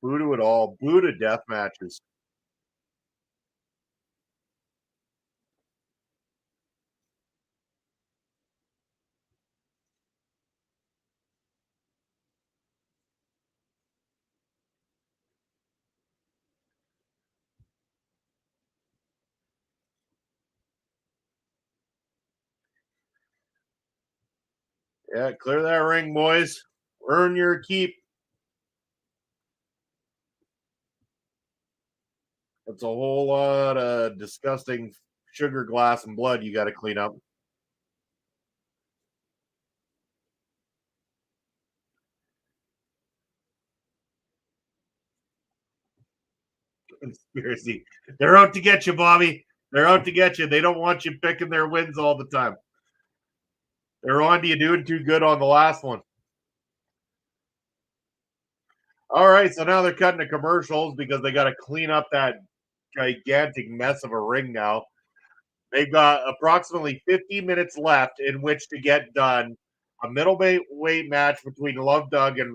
Boo to it all. Boo to death matches. Yeah, clear that ring, boys. Earn your keep. That's a whole lot of disgusting sugar glass and blood you got to clean up. Conspiracy. They're out to get you, Bobby. They're out to get you. They don't want you picking their wins all the time. They're on to you doing too good on the last one. All right, so now they're cutting to commercials because they got to clean up that gigantic mess of a ring now. They've got approximately 50 minutes left in which to get done a middleweight match between Love Doug and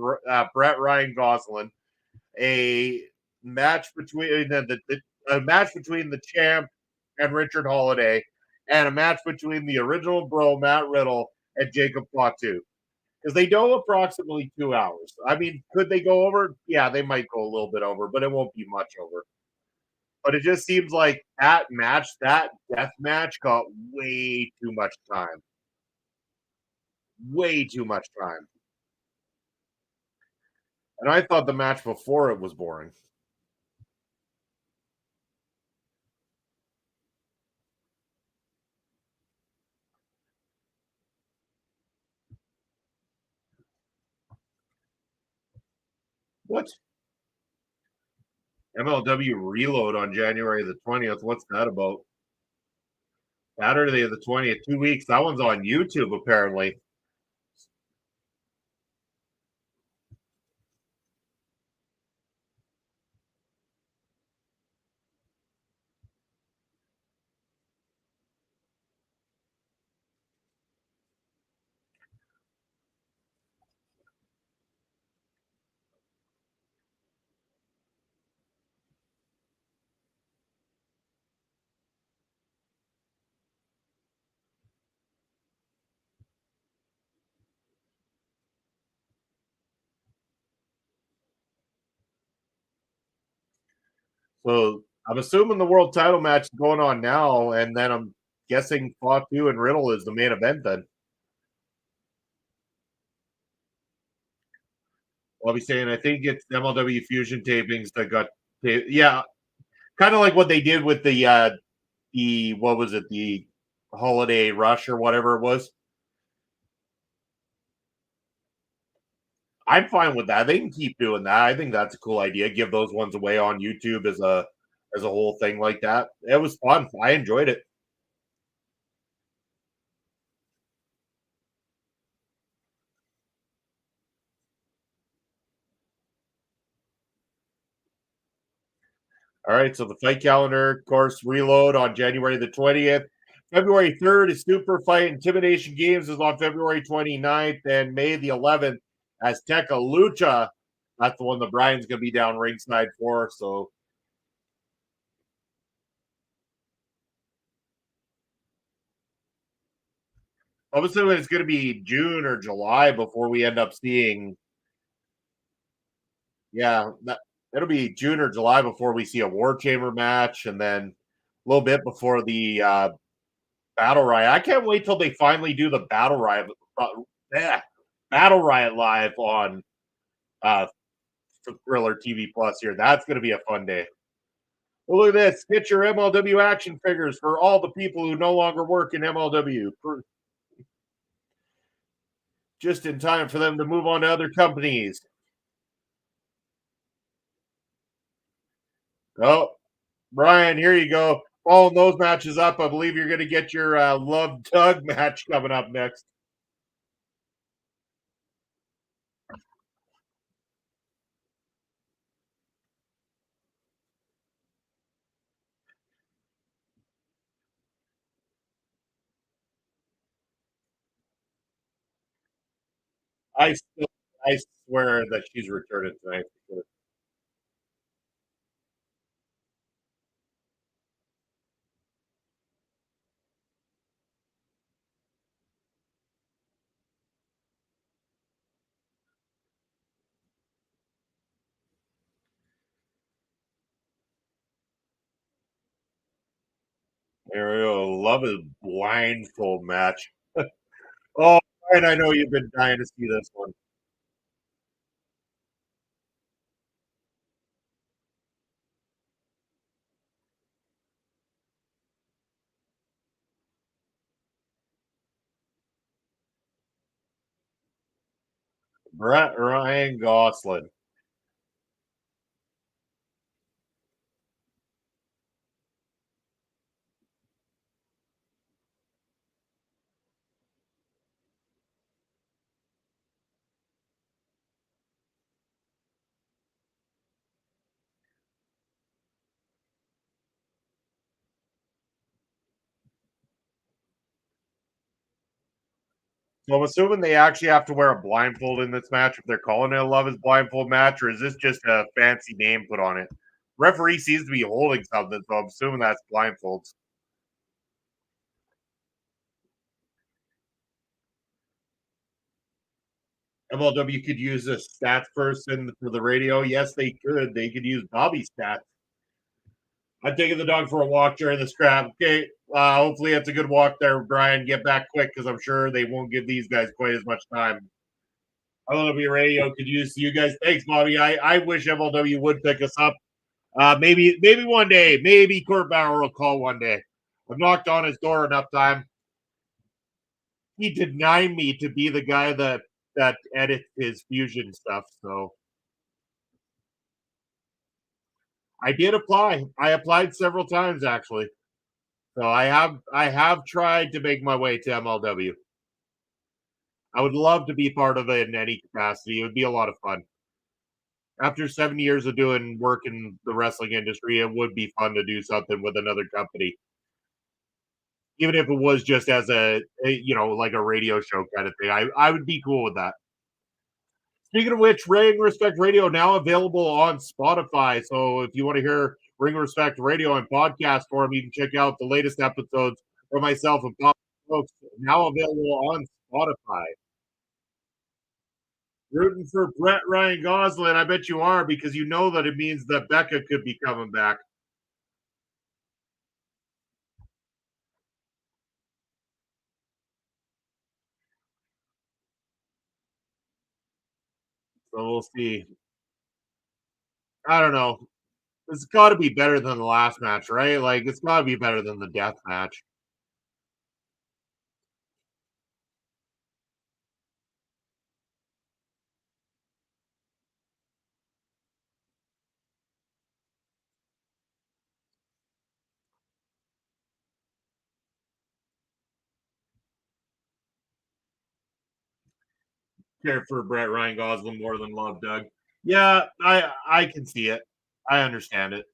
Brett Ryan Gosselin, a match between a match between the champ and Richard Holliday, and a match between the original bro Matt Riddle and Jacob Fatu. Because they go approximately 2 hours. I mean, could they go over? Yeah, they might go a little bit over, but it won't be much over. But it just seems like that match, that death match, got way too much time. Way too much time. And I thought the match before it was boring. What? MLW Reload on January the 20th. What's that about? Saturday the 20th, 2 weeks. That one's on YouTube, apparently. So I'm assuming the world title match is going on now, and then I'm guessing Fatu and Riddle is the main event then. I'll be saying I think it's MLW Fusion tapings that got yeah, kind of like what they did with the what was it, the Holiday Rush or whatever it was. I'm fine with that. They can keep doing that. I think that's a cool idea. Give those ones away on YouTube as a whole thing like that. It was fun. I enjoyed it. All right, so the fight calendar, of course, reload on January the 20th. February 3rd is Super Fight Intimidation Games is on February 29th, and May the 11th Azteca Lucha. That's the one that Brian's going to be down ringside for. So I'm assuming it's going to be June or July before we end up seeing. Yeah, it'll be June or July before we see a War Chamber match, and then a little bit before the Battle Riot. I can't wait till they finally do the Battle Riot. Yeah, Battle Riot live on uh, Thriller TV Plus here. That's going to be a fun day. Well, look at this. Get your MLW action figures for all the people who no longer work in MLW. Just in time for them to move on to other companies. Oh, Brian, here you go. Following those matches up, I believe you're going to get your Love Doug match coming up next. I still, I swear that she's returning tonight for sure. There we go. Love is blindfold match. Oh, and I know you've been dying to see this one. Brett Ryan Gosselin. So I'm assuming they actually have to wear a blindfold in this match if they're calling it a Love is Blindfold match, or is this just a fancy name put on it? Referee seems to be holding something, so I'm assuming that's blindfolds. MLW could use a stats person for the radio. Yes, they could. They could use Bobby's stats. I'm taking the dog for a walk during the scrap. Okay. Hopefully it's a good walk there, Brian. Get back quick because I'm sure they won't give these guys quite as much time. MLW Radio could use you guys. Thanks, Bobby. I wish MLW would pick us up. Maybe one day. Maybe Kurt Bauer will call one day. I've knocked on his door enough time. He denied me to be the guy that edits his fusion stuff. So I did apply. I applied several times actually. So I have tried to make my way to MLW. I would love to be part of it in any capacity. It would be a lot of fun. After 7 years of doing work in the wrestling industry, it would be fun to do something with another company, even if it was just as like a radio show kind of thing. I would be cool with that. Speaking of which, Ring Respect Radio now available on Spotify. So if you want to hear Ring Respect Radio in podcast form, you can check out the latest episodes from myself and Pop Folks now available on Spotify. Rooting for Brett Ryan Gosselin. I bet you are because you know that it means that Becca could be coming back. So we'll see. I don't know. It's got to be better than the last match, right? Like it's got to be better than the death match. Care for Brett Ryan Gosling more than love Doug. Yeah, I can see it. I understand it.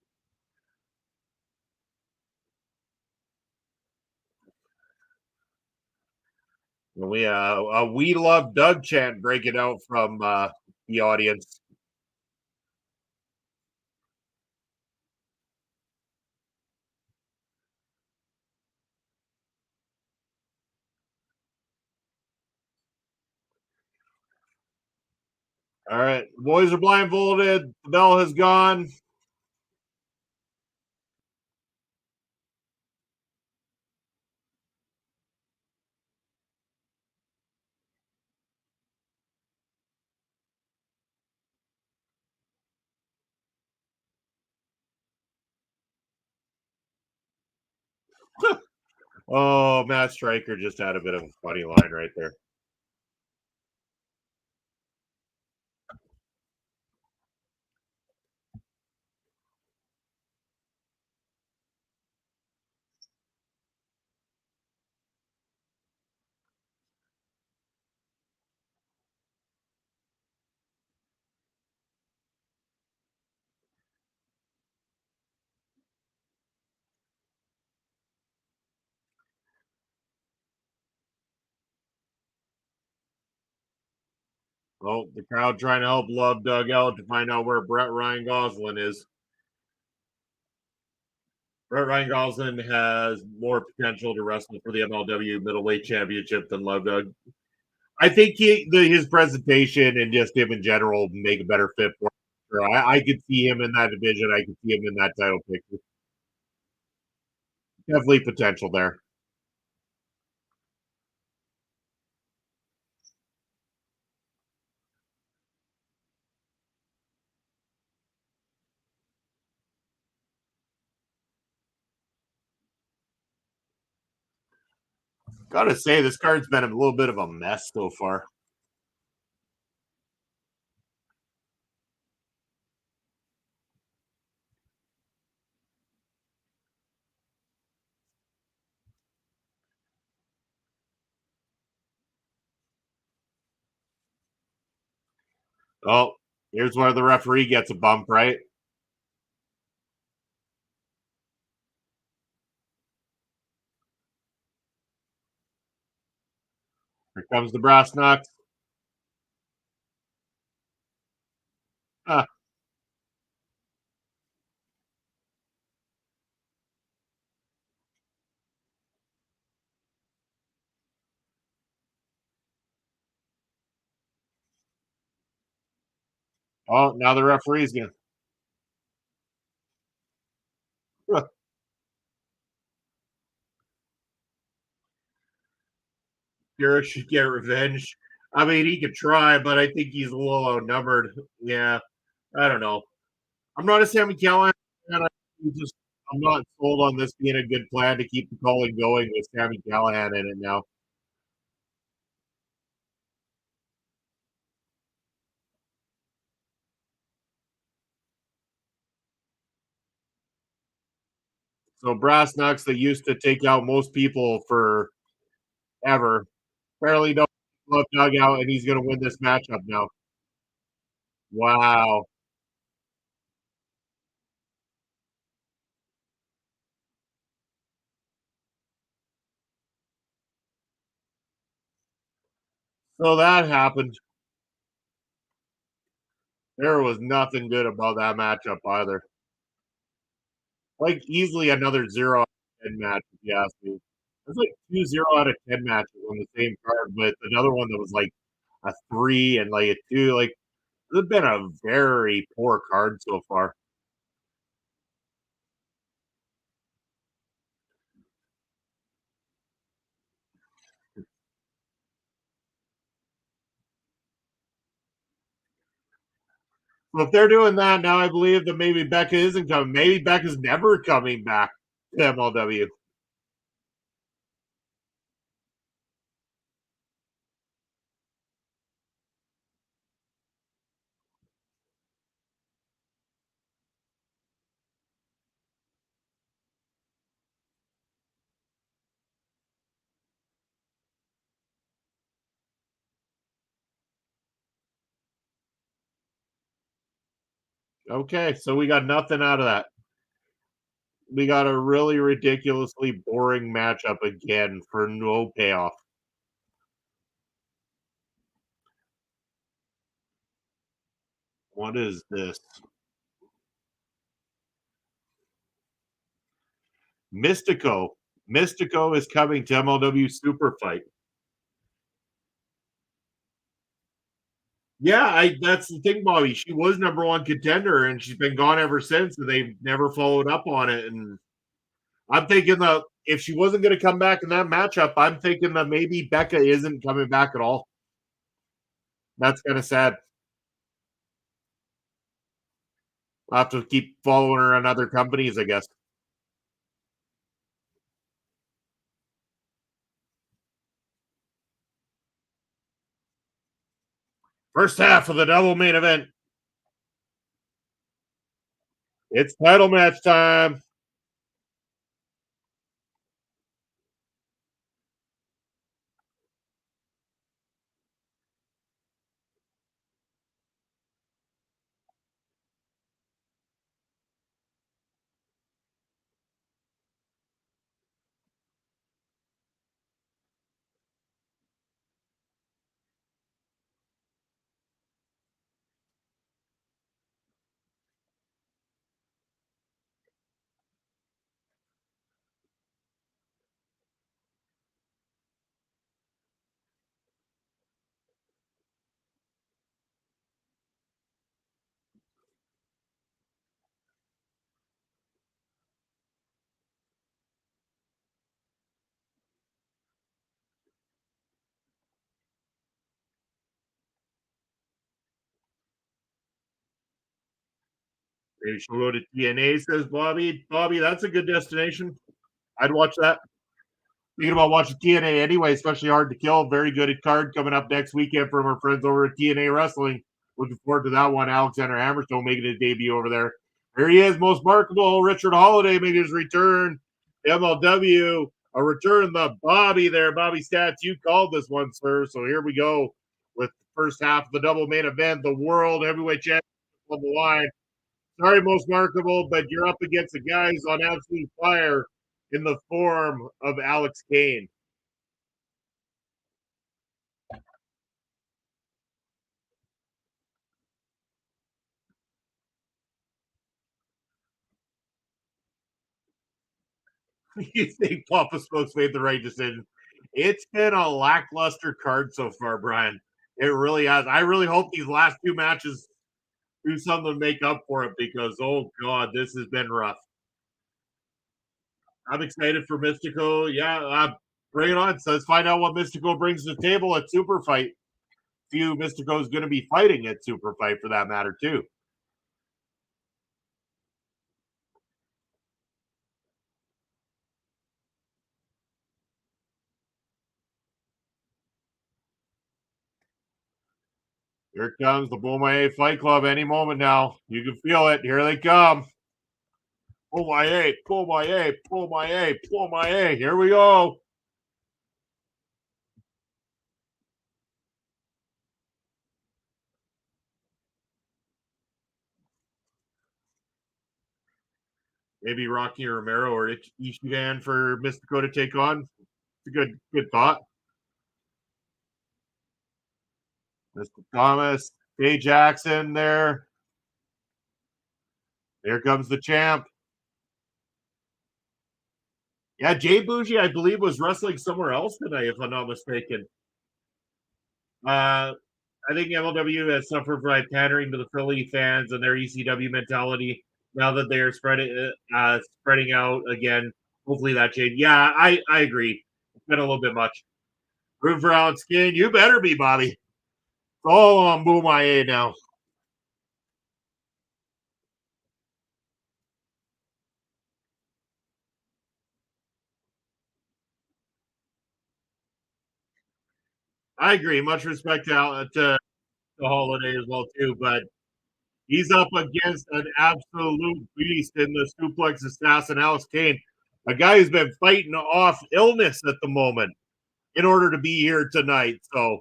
We love Doug chant breaking out from the audience. All right, the boys are blindfolded. The bell has gone. Oh, Matt Stryker just had a bit of a funny line right there. Oh, the crowd trying to help Love Doug out to find out where Brett Ryan Goslin is. Brett Ryan Goslin has more potential to wrestle for the MLW Middleweight Championship than Love Doug. I think his presentation and just him in general make a better fit for him. Sure, I could see him in that division. I could see him in that title picture. Definitely potential there. Gotta say, this card's been a little bit of a mess so far. Oh, here's where the referee gets a bump, right? Here comes the brass knucks. Ah, oh, now the referee's gonna. Garrett should get revenge. I mean, he could try, but I think he's a little outnumbered. Yeah, I don't know. I'm not a Sammy Callahan fan. I'm not sold on this being a good plan to keep the calling going with Sammy Callahan in it now. So brass knucks that used to take out most people for ever barely don't love dugout, and he's going to win this matchup now. Wow. So that happened. There was nothing good about that matchup either. Like easily another 0 out of 10 match, if you ask me. It's like 2 out of 10 matches on the same card with another one that was like a 3 and like a 2. Like, it's been a very poor card so far. So if they're doing that now, I believe that maybe Becca isn't coming. Maybe Becca's never coming back to MLW. Okay, so we got nothing out of that. We got a really ridiculously boring matchup again for no payoff. What is this? Mystico. Mystico is coming to MLW Super Fight. Yeah, I that's the thing, Bobby. She was number one contender and she's been gone ever since, and they've never followed up on it. And I'm thinking that if she wasn't going to come back in that matchup, I'm thinking that maybe Becca isn't coming back at all. That's kind of sad. I'll have to keep following her on other companies, I guess. First half of the double main event. It's title match time. Maybe she'll go to TNA, says Bobby. Bobby, that's a good destination. I'd watch that. Thinking about watching TNA anyway, especially Hard to Kill. Very good at card coming up next weekend from our friends over at TNA Wrestling. Looking forward to that one. Alexander Hammerstone making his debut over there. There he is, most markable. Richard Holliday making his return. MLW, a return the Bobby there. Bobby Stats, you called this one, sir. So here we go with the first half of the double main event, the World Heavyweight Championship on the line. Sorry, most markable, but you're up against the guys on absolute fire in the form of Alex Kane. You think Papa Smokes made the right decision? It's been a lackluster card so far, Brian. It really has. I really hope these last two matches do something to make up for it because, oh God, this has been rough. I'm excited for Mystico. Yeah, bring it on. So let's find out what Mystico brings to the table at Super Fight. Few Mystico is going to be fighting at Super Fight for that matter, too. Here comes the Bomaye Fight Club any moment now. You can feel it. Here they come. Bomaye, Bomaye, Bomaye, Bomaye. Here we go. Maybe Rocky Romero or Ishidan for Mystico to take on. It's a good thought. Mr. Thomas, Jay Jackson there. Here comes the champ. Yeah, Jay Bougie, I believe, was wrestling somewhere else tonight, if I'm not mistaken. Uh, I think MLW has suffered by pandering to the Philly fans and their ECW mentality. Now that they are spreading out again, hopefully that change. Yeah, I agree. It's been a little bit much. Room for Alex Kane. You better be, Bobby. It's all on Boom IA now. I agree. Much respect to Holiday as well too, but he's up against an absolute beast in the suplex assassin, Alex Kane, a guy who's been fighting off illness at the moment in order to be here tonight. So,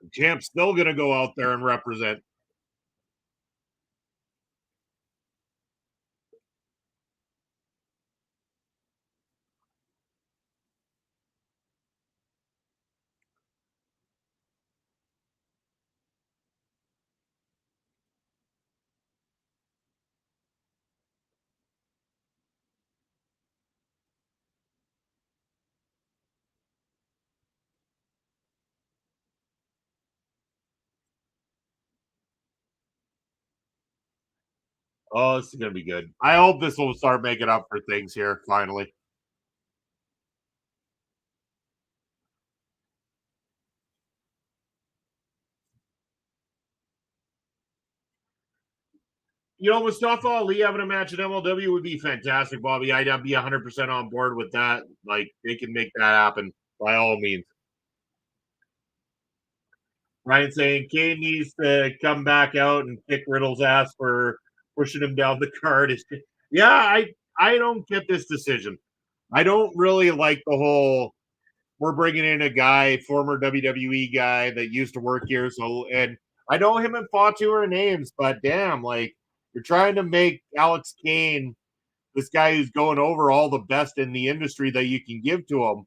the champ's still going to go out there and represent. Oh, this is going to be good. I hope this will start making up for things here finally. You know, Mustafa Ali having a match at MLW would be fantastic, Bobby. I'd be 100% on board with that. Like, they can make that happen by all means. Ryan saying Kane needs to come back out and kick Riddle's ass for pushing him down the card. Yeah, I don't get this decision. I don't really like the whole we're bringing in a guy, former WWE guy that used to work here. So, and I know him and Fatu are names, but damn, like you're trying to make Alex Kane this guy who's going over all the best in the industry that you can give to him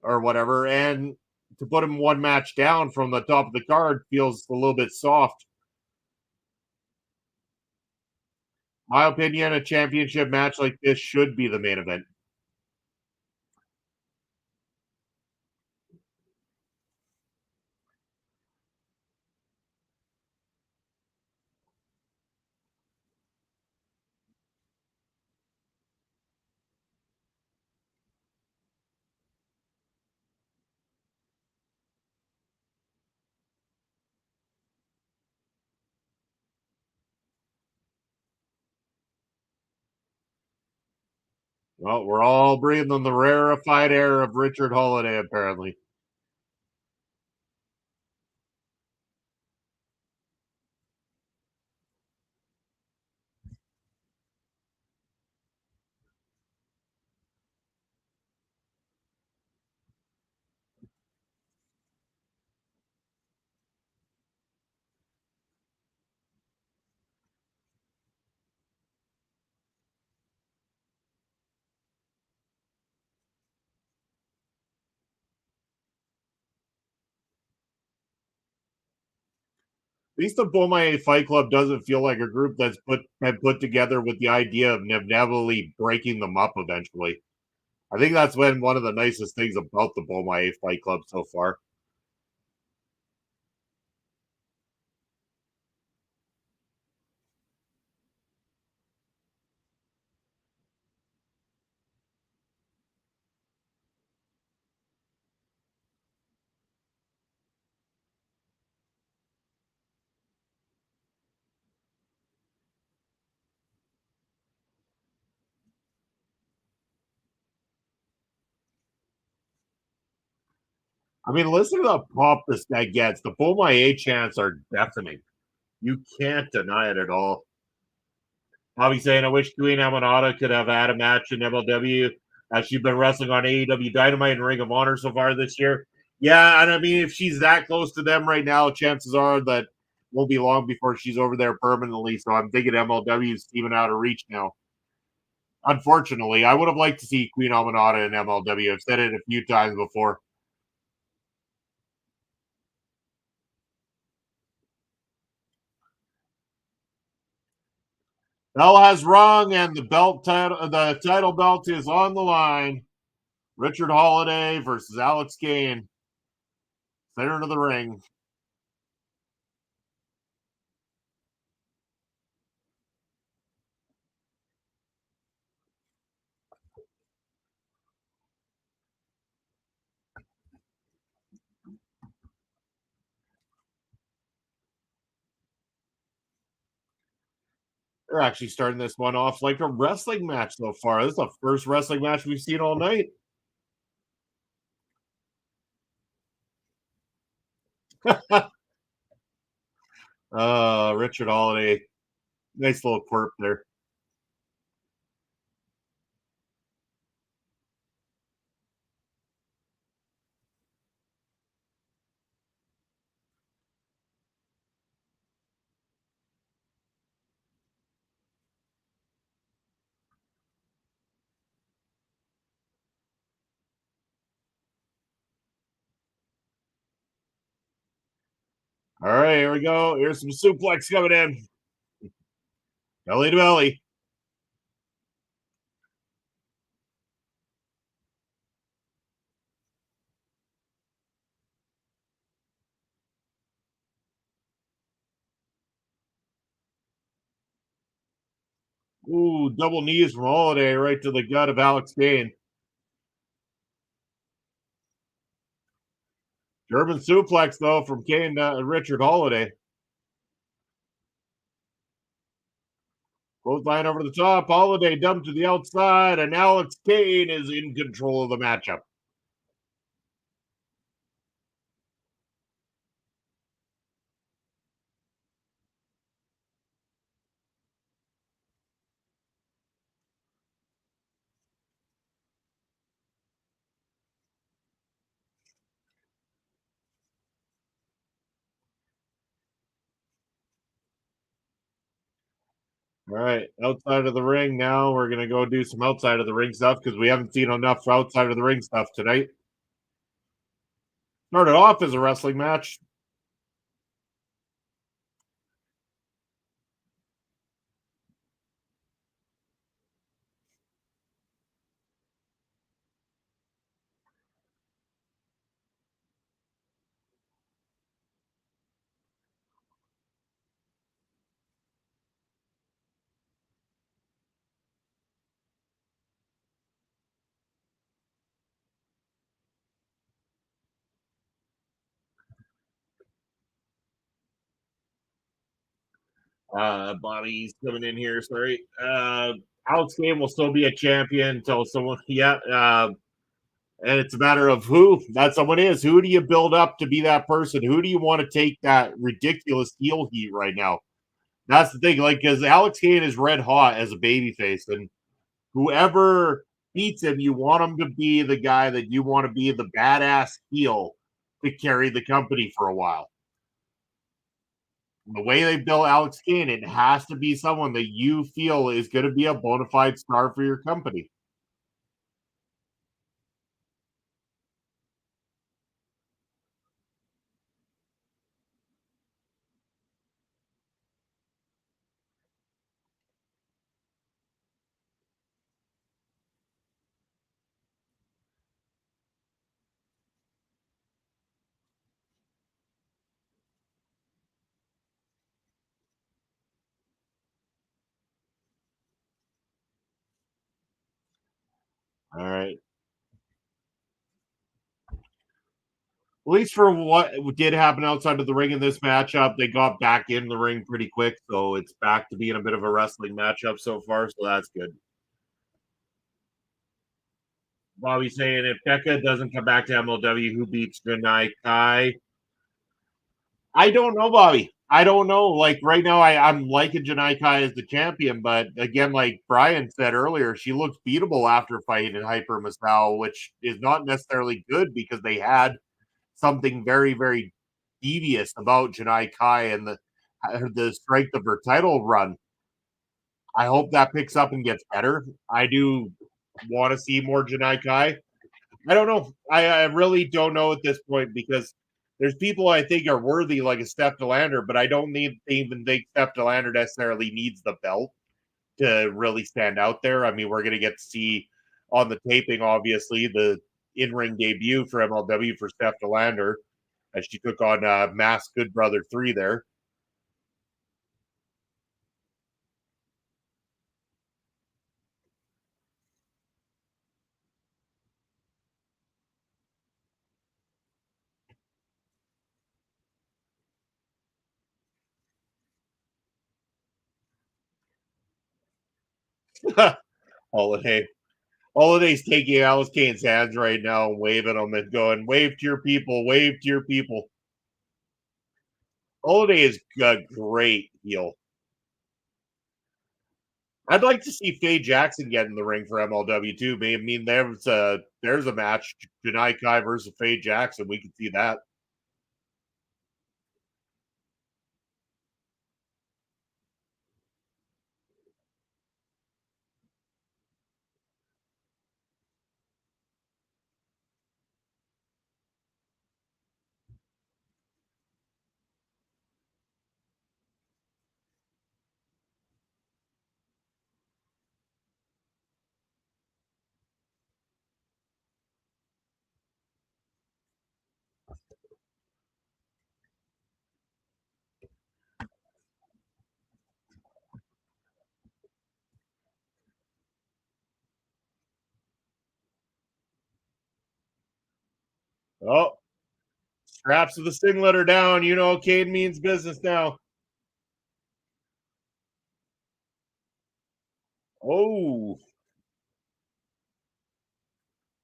or whatever. And to put him one match down from the top of the card feels a little bit soft. My opinion, a championship match like this should be the main event. Well, we're all breathing the rarefied air of Richard Holliday, apparently. At least the Beaumont Fight Club doesn't feel like a group that's been put together with the idea of inevitably breaking them up eventually. I think that's been one of the nicest things about the Beaumont Fight Club so far. I mean, listen to the pop this guy gets. The Beaumont chants are deafening. You can't deny it at all. Bobby saying, I wish Queen Amanada could have had a match in MLW as she's been wrestling on AEW Dynamite and Ring of Honor so far this year. Yeah, and I mean, if she's that close to them right now, chances are that won't be long before she's over there permanently. So I'm thinking MLW is even out of reach now. Unfortunately, I would have liked to see Queen Amanada in MLW. I've said it a few times before. Bell has rung, and the title belt is on the line. Richard Holliday versus Alex Kane, center of the ring. They're actually starting this one off like a wrestling match so far. This is the first wrestling match we've seen all night. Richard Holiday. Nice little quirk there. All right, here we go. Here's some suplex coming in. Belly to belly. Ooh, double knees from Holiday right to the gut of Alex Kane. German suplex, though, from Kane to Richard Holiday. Both line over the top. Holiday dumped to the outside, and Alex Kane is in control of the matchup. All right, outside of the ring now. We're gonna go do some outside of the ring stuff because we haven't seen enough outside of the ring stuff tonight. Started off as a wrestling match. Bobby's coming in here. Sorry. Alex Kane will still be a champion until someone, yeah. And it's a matter of who that someone is. Who do you build up to be that person? Who do you want to take that ridiculous heel heat right now? That's the thing. Like, because Alex Kane is red hot as a babyface, and whoever beats him, you want him to be the guy that you want to be the badass heel to carry the company for a while. The way they built Alex Kane, it has to be someone that you feel is going to be a bona fide star for your company. All right. At least for what did happen outside of the ring in this matchup, they got back in the ring pretty quick, so it's back to being a bit of a wrestling matchup so far, so that's good. Bobby saying if Becca doesn't come back to MLW, who beats Janai Kai? I don't know, Bobby. I don't know. Like right now, I'm liking Janai Kai as the champion, but again, like Brian said earlier, she looks beatable after fighting in Hyper Masao, which is not necessarily good because they had something very, very devious about Janai Kai and the strength of her title run. I hope that picks up and gets better. I do want to see more Janai Kai. I don't know. I really don't know at this point because there's people I think are worthy, like a Steph Delander, but I don't even think Steph Delander necessarily needs the belt to really stand out there. I mean, we're going to get to see on the taping, obviously, the in ring debut for MLW for Steph Delander as she took on Mass Good Brother 3 there. Holiday. Holiday's taking Alice Kane's hands right now and waving them and going, wave to your people, wave to your people. Holiday is a great heel. I'd like to see Faye Jackson get in the ring for MLW too. I mean, there's a match, Janai Kai versus Faye Jackson. We could see that. Oh, straps of the singlet are down. You know, Kane means business now. Oh,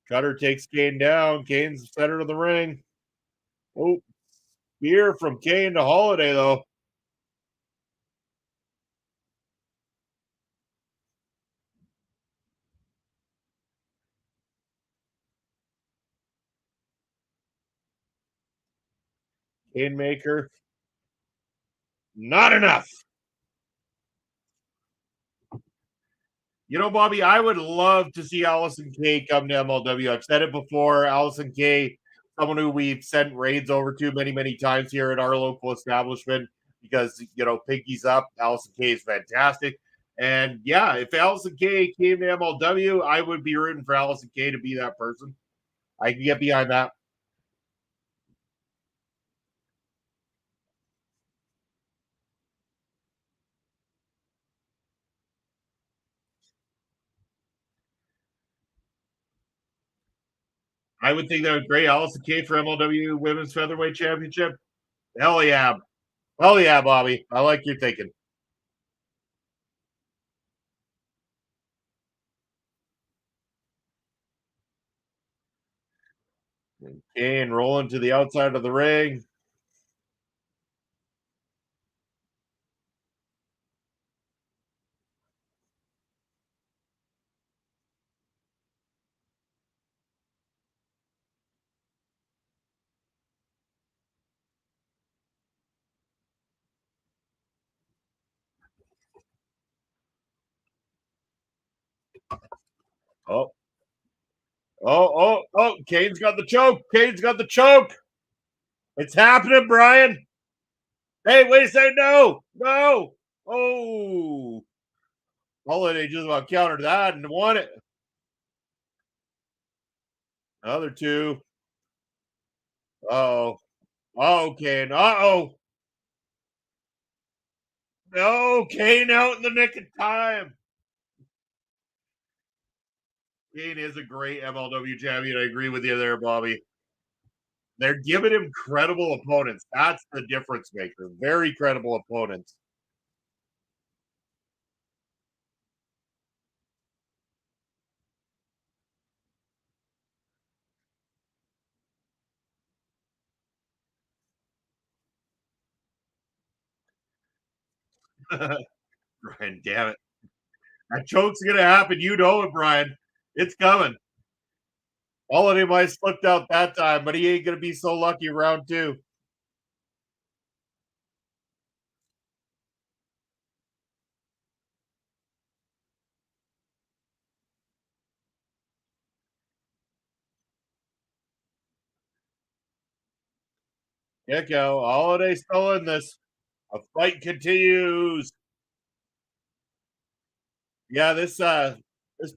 Cutter takes Kane down. Kane's center of the ring. Oh, spear from Kane to Holiday, though. Kane maker. Not enough. You know, Bobby, I would love to see Allison Kay come to MLW. I've said it before. Allison Kay, someone who we've sent raids over to many, many times here at our local establishment because, you know, Pinky's up. Allison Kay is fantastic. And yeah, if Allison Kay came to MLW, I would be rooting for Allison Kay to be that person. I can get behind that. I would think that would be great. Allison Kay for MLW Women's Featherweight Championship. Hell yeah. Hell yeah, Bobby. I like your thinking. And Kane rolling to the outside of the ring. Oh, oh, Kane's got the choke. Kane's got the choke. It's happening, Brian. Hey, wait a second. No, no. Oh, Holliday just about countered that and won it. Another two. Oh, oh, Kane. Uh-oh. No, Kane out in the nick of time. Kane is a great MLW champion. I agree with you there, Bobby. They're giving him credible opponents. That's the difference maker. Very credible opponents. Brian, damn it. That choke's gonna happen. You know it, Brian. It's coming. Holiday might have slipped out that time, but he ain't gonna be so lucky round two. Kick out. Holiday still in this. A fight continues. Yeah, this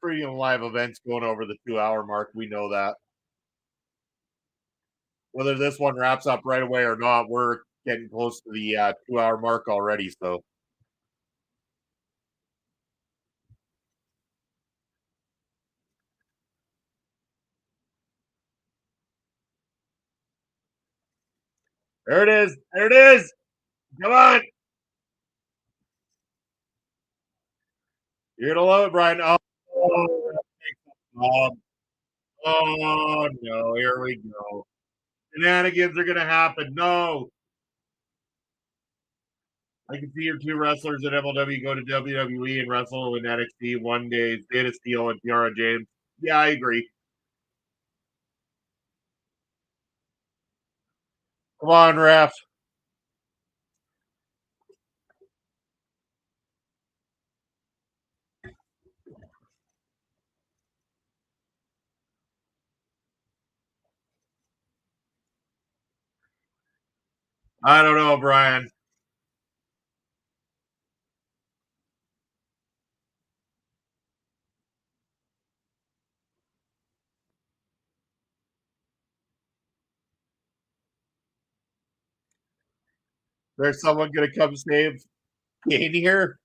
premium live event's going over the 2 hour mark. We know that. Whether this one wraps up right away or not, we're getting close to the 2 hour mark already. So there it is. There it is. Come on. You're gonna love it, Brian. Oh, oh no, here we go. Shenanigans are gonna happen. No. I can see your two wrestlers at MLW go to WWE and wrestle in NXT one day. Data Steel and Tiara James. Yeah, I agree. Come on, ref. I don't know, Brian. There's someone gonna come save Kane here.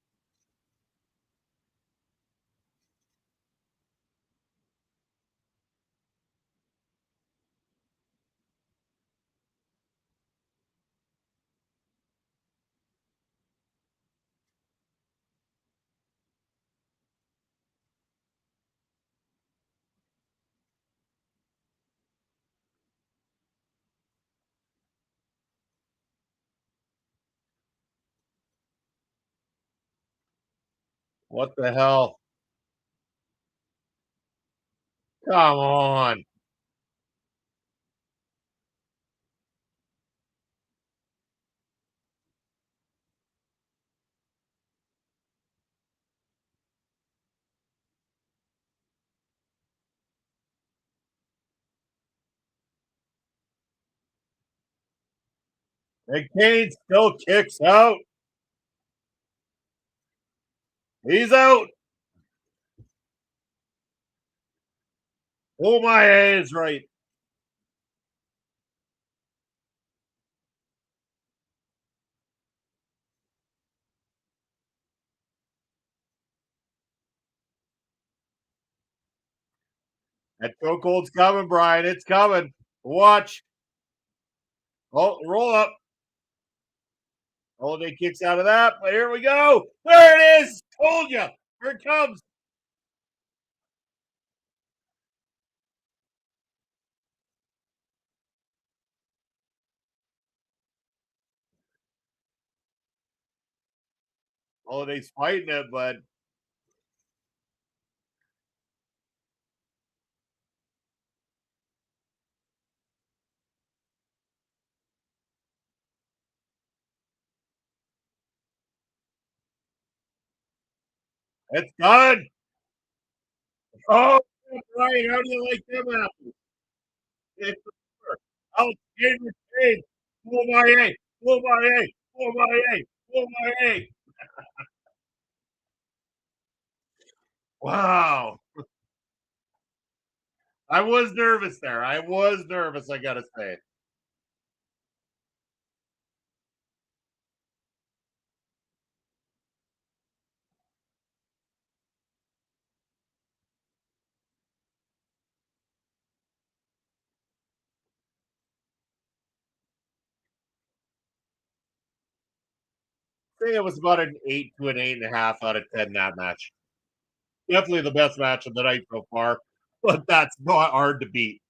What the hell? Come on. And Kane still kicks out. He's out. Oh my is right. That chokehold's coming, Brian. It's coming. Watch. Oh, roll up. Holiday kicks out of that, but here we go. There it is. Told you. Here it comes. Holliday's fighting it, but it's done. Oh, right. How do you like them apples? It's over. Outstanding Kane. Pull my A. Pull my A. Pull my A. Pull my A. Wow. I was nervous there. I was nervous, I gotta say. I think it was about an 8 to an 8.5 out of 10 that match. Definitely the best match of the night so far, but that's not hard to beat.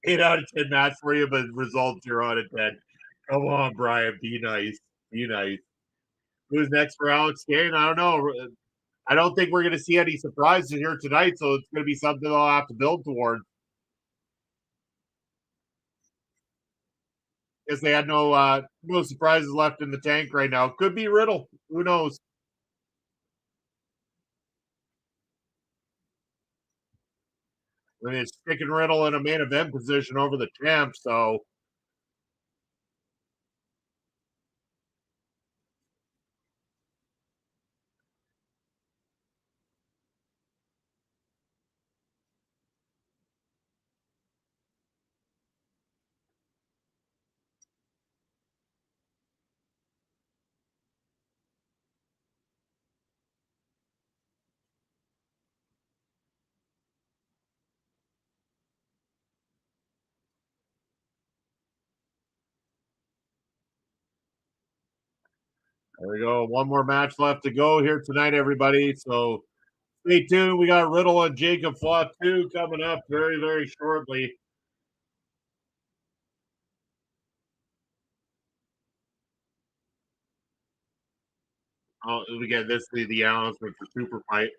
Eight out of 10 match for you, but results you're on a 10. Come on, Brian. Be nice. Be nice. Who's next for Alex Kane? I don't know. I don't think we're going to see any surprises here tonight, so it's going to be something I'll have to build towards. Because they had no surprises left in the tank right now. Could be Riddle. Who knows? I mean, it's sticking Riddle in a main event position over the champ, so there we go. One more match left to go here tonight, everybody. So stay tuned. We got Riddle and Jacob Fatu coming up very, very shortly. Oh, we get this the announcement for Super Fight.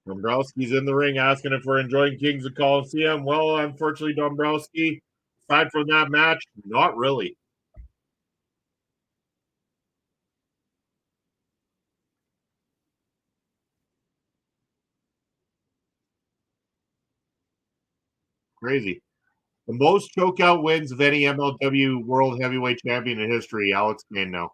Dombrowski's in the ring asking if we're enjoying Kings of Colosseum. Well, unfortunately, Dombrowski, aside from that match, not really. Crazy. The most chokeout wins of any MLW World Heavyweight Champion in history, Alex Kane now.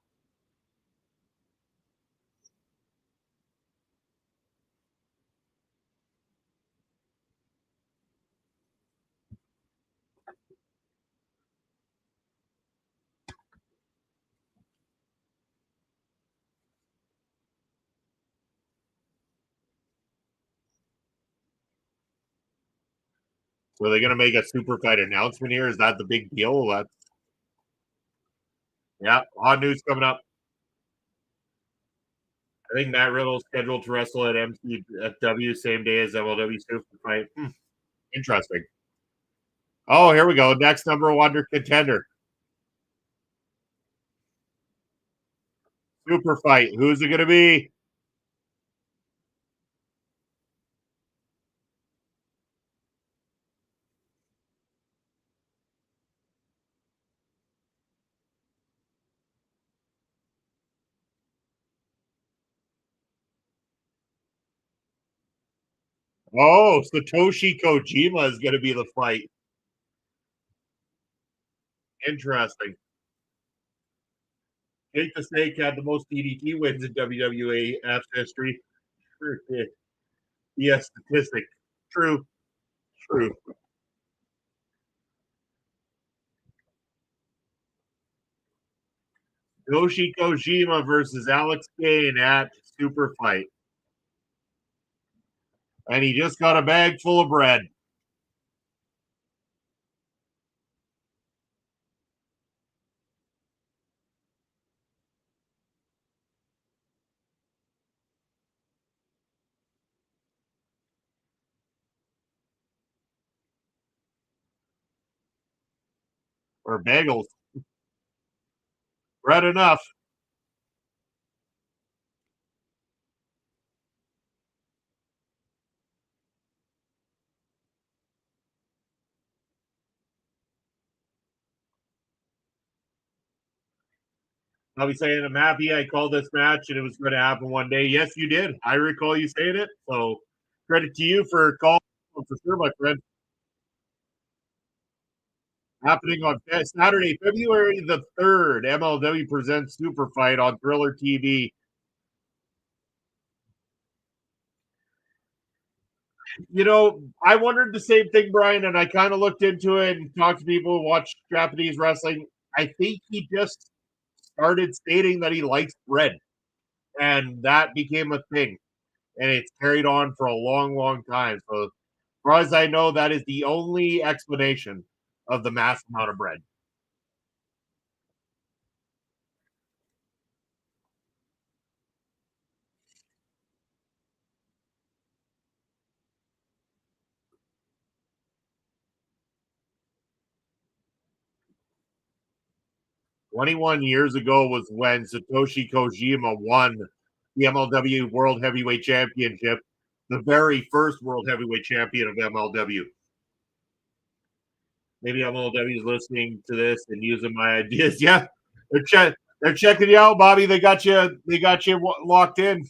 So are they going to make a super fight announcement here? Is that the big deal? That's yeah, hot news coming up. I think Matt Riddle's scheduled to wrestle at MCW same day as MLW Super Fight. Interesting. Oh, here we go. Next number one contender. Super Fight. Who's it going to be? Oh, Satoshi Kojima is going to be the fight. Interesting. Jake the Snake had the most DDT wins in WWAF history. True. Yes, statistic. True. True. Yoshi Kojima versus Alex Kane at Super Fight. And he just got a bag full of bread. Or bagels. Bread enough. I'll be saying I'm happy I called this match and it was going to happen one day. Yes, you did. I recall you saying it. So credit to you for calling for sure, my friend. Happening on Saturday, February the 3rd. MLW presents Super Fight on Thriller TV. I wondered the same thing, Brian, and I kind of looked into it and talked to people who watch Japanese wrestling. I think he just started stating that he likes bread, and that became a thing, and it's carried on for a long, long time. So, as far as I know, that is the only explanation of the mass amount of bread. 21 years ago was when Satoshi Kojima won the MLW World Heavyweight Championship, the very first World Heavyweight Champion of MLW. Maybe MLW is listening to this and using my ideas. Yeah, they're checking you out, Bobby. They got you. They got you locked in.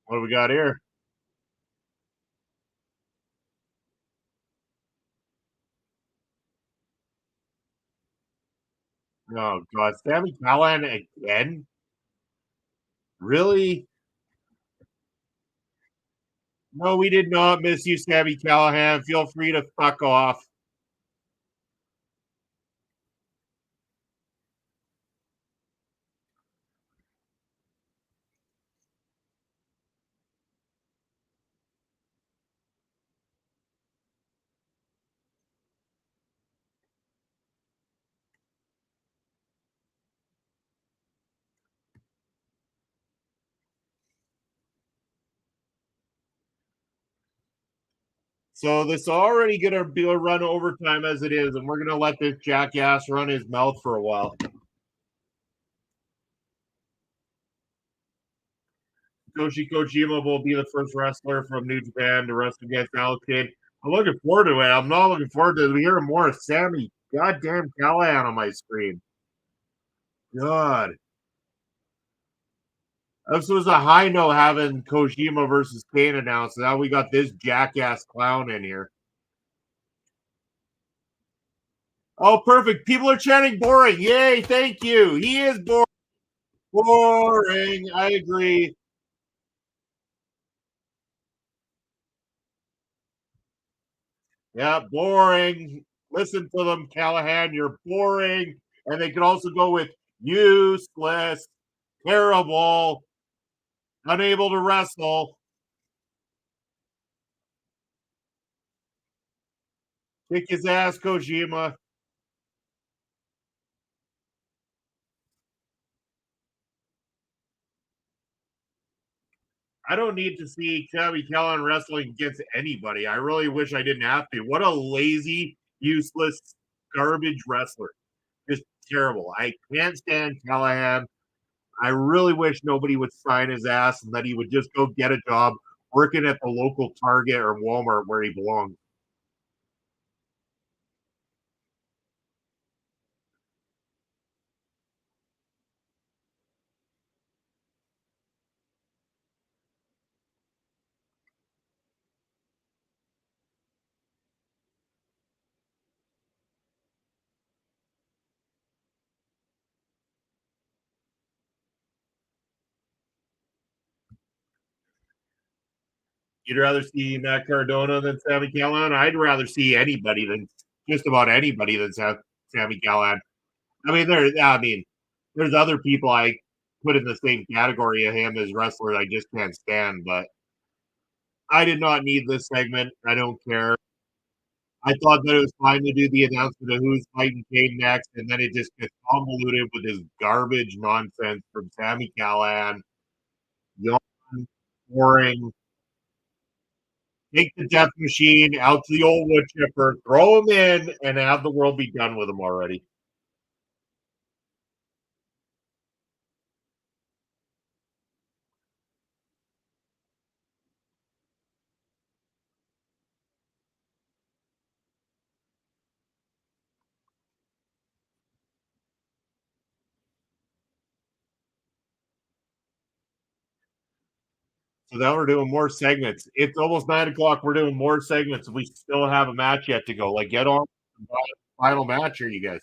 What do we got here? Oh God, Sammy Callahan again? Really? No, we did not miss you, Sammy Callahan. Feel free to fuck off. So this already gonna be a run overtime as it is, and we're gonna let this jackass run his mouth for a while. Toshi Kojima will be the first wrestler from New Japan to wrestle against Alex Kane. I'm looking forward to it. I'm not looking forward to hearing more of Sammy goddamn Callahan on my screen. God. This was a high note having Kojima versus Kane announced. Now we got this jackass clown in here. Oh, perfect. People are chanting boring. Yay, thank you. He is boring. Boring. I agree. Yeah, boring. Listen to them, Callahan. You're boring. And they could also go with useless, terrible, unable to wrestle. Kick his ass, Kojima. I don't need to see Sammy Callahan wrestling against anybody. I really wish I didn't have to. What a lazy, useless, garbage wrestler. Just terrible. I can't stand Callahan. I really wish nobody would sign his ass and that he would just go get a job working at the local Target or Walmart where he belongs. You'd rather see Matt Cardona than Sammy Callahan? I'd rather see anybody than just about anybody than Sammy Callahan. There's other people I put in the same category of him as wrestlers I just can't stand, but I did not need this segment. I don't care. I thought that it was fine to do the announcement of who's fighting Kane next, and then it just gets convoluted with this garbage nonsense from Sammy Callahan. Yawn, boring. Take the death machine out to the old wood chipper, throw him in, and have the world be done with him already. So now we're doing more segments. It's almost 9 o'clock. We're doing more segments. We still have a match yet to go. Like, get on the final match here, you guys.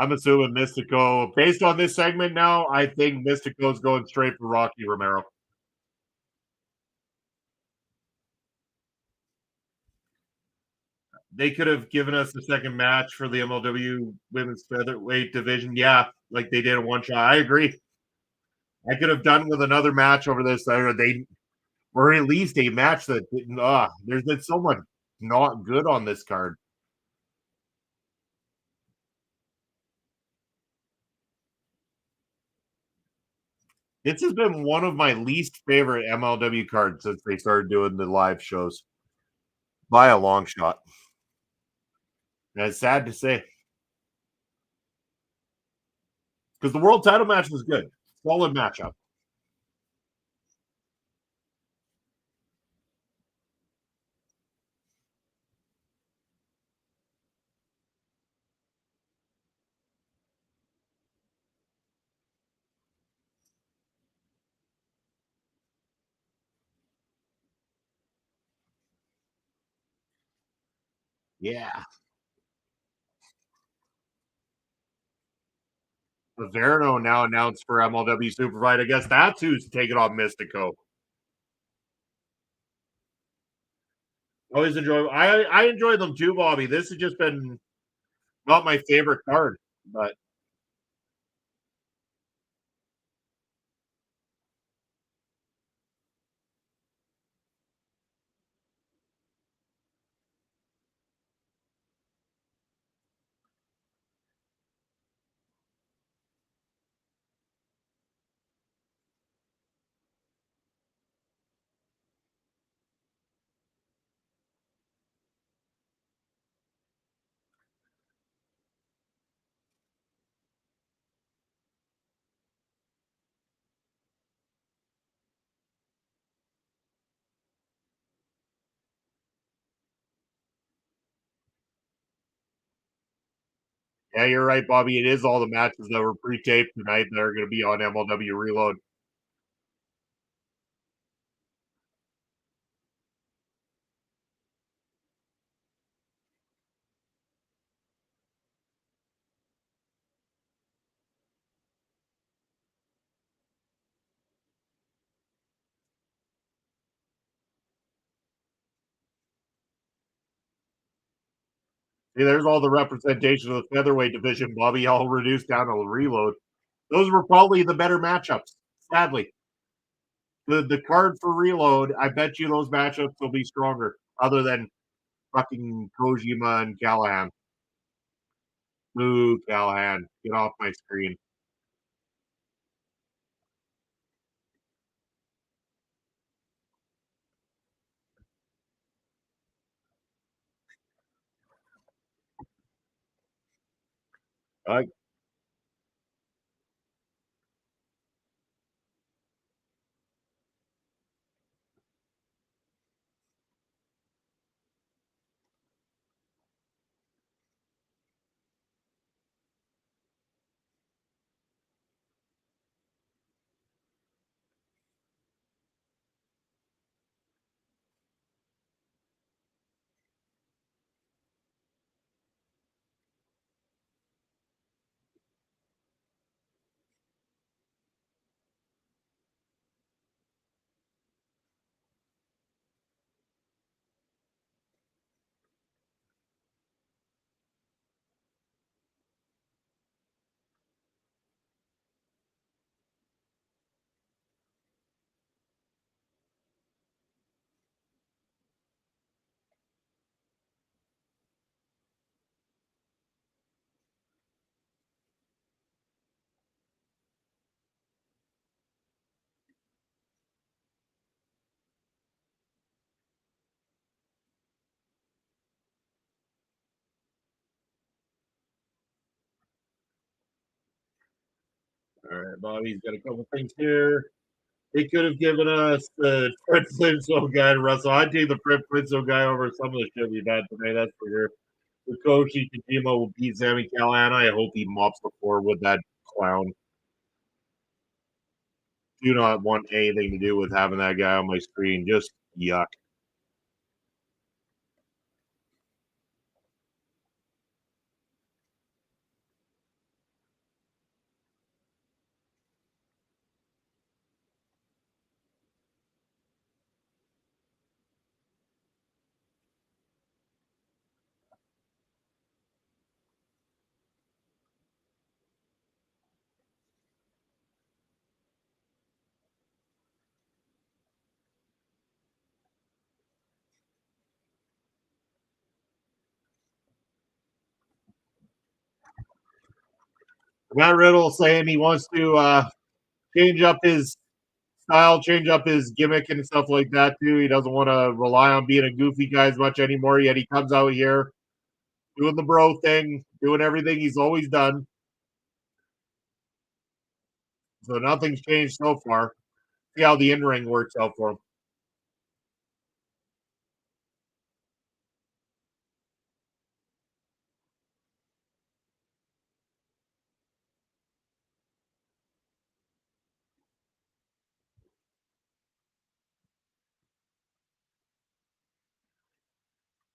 I'm assuming Mystico, based on this segment now, I think Mystico's going straight for Rocky Romero. They could have given us a second match for the MLW women's featherweight division. Yeah, like they did a one shot. I agree. I could have done with another match over this. Or at least a match that didn't. There's been so much not good on this card. This has been one of my least favorite MLW cards since they started doing the live shows by a long shot. And it's sad to say because the world title match was good, solid matchup. Yeah, Averno now announced for MLW Superfight. I guess that's who's taking on Mystico. Always enjoy. I enjoy them too, Bobby. This has just been not my favorite card, but yeah, you're right, Bobby. It is all the matches that were pre-taped tonight that are going to be on MLW Reload. See, there's all the representation of the featherweight division, Bobby, all reduced down to Reload. Those were probably the better matchups. Sadly, the card for Reload, I bet you those matchups will be stronger. Other than fucking Kojima and Callahan. Boo, Callahan. Get off my screen. Uh, all right, Bobby's got a couple things here. They could have given us the Fred Flintstone guy to wrestle. I'd take the Fred Flintstone guy over some of the shit we've had today, that's for sure. The Koshi Kojima will beat Sami Callahan. I hope he mops the floor with that clown. Do not want anything to do with having that guy on my screen. Just yuck. Matt Riddle saying he wants to change up his style, change up his gimmick and stuff like that too. He doesn't want to rely on being a goofy guy as much anymore. Yet he comes out here doing the bro thing, doing everything he's always done. So nothing's changed so far. See how the in ring works out for him.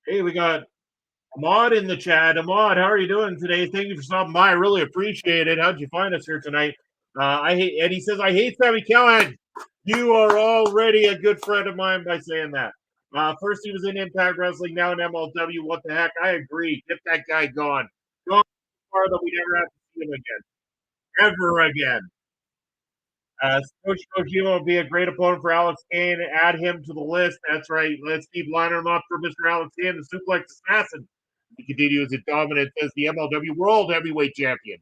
Hey, we got Ahmad in the chat. Ahmad, how are you doing today? Thank you for stopping by. I really appreciate it. How'd you find us here tonight? I hate, and he says, I hate Sami Callahan. You are already a good friend of mine by saying that. First, he was in Impact Wrestling, now in MLW. What the heck? I agree. Get that guy gone. Gone so far that we never have to see him again. Ever again. Coach Kojima will be a great opponent for Alex Kane. Add him to the list. That's right. Let's keep lining him up for Mr. Alex Kane, the suplex assassin. He continues his dominance as the MLW World Heavyweight Champion.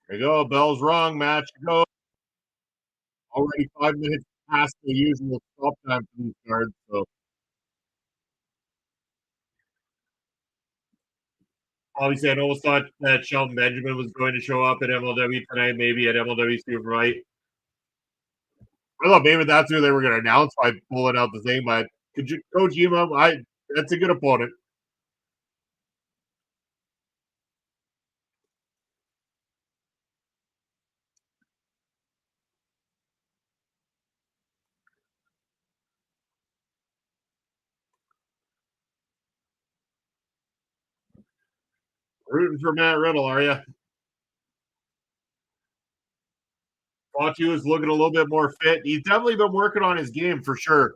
There you go. Bell's rung. Match to go. Already 5 minutes past the usual stop time for these cards. So obviously, I almost thought that Shelton Benjamin was going to show up at MLW tonight, maybe at MLW Super Fight. I thought maybe that's who they were going to announce by pulling out the thing, but Kojima, that's a good opponent. Rooting for Matt Riddle, are you? Fatu is looking a little bit more fit. He's definitely been working on his game for sure.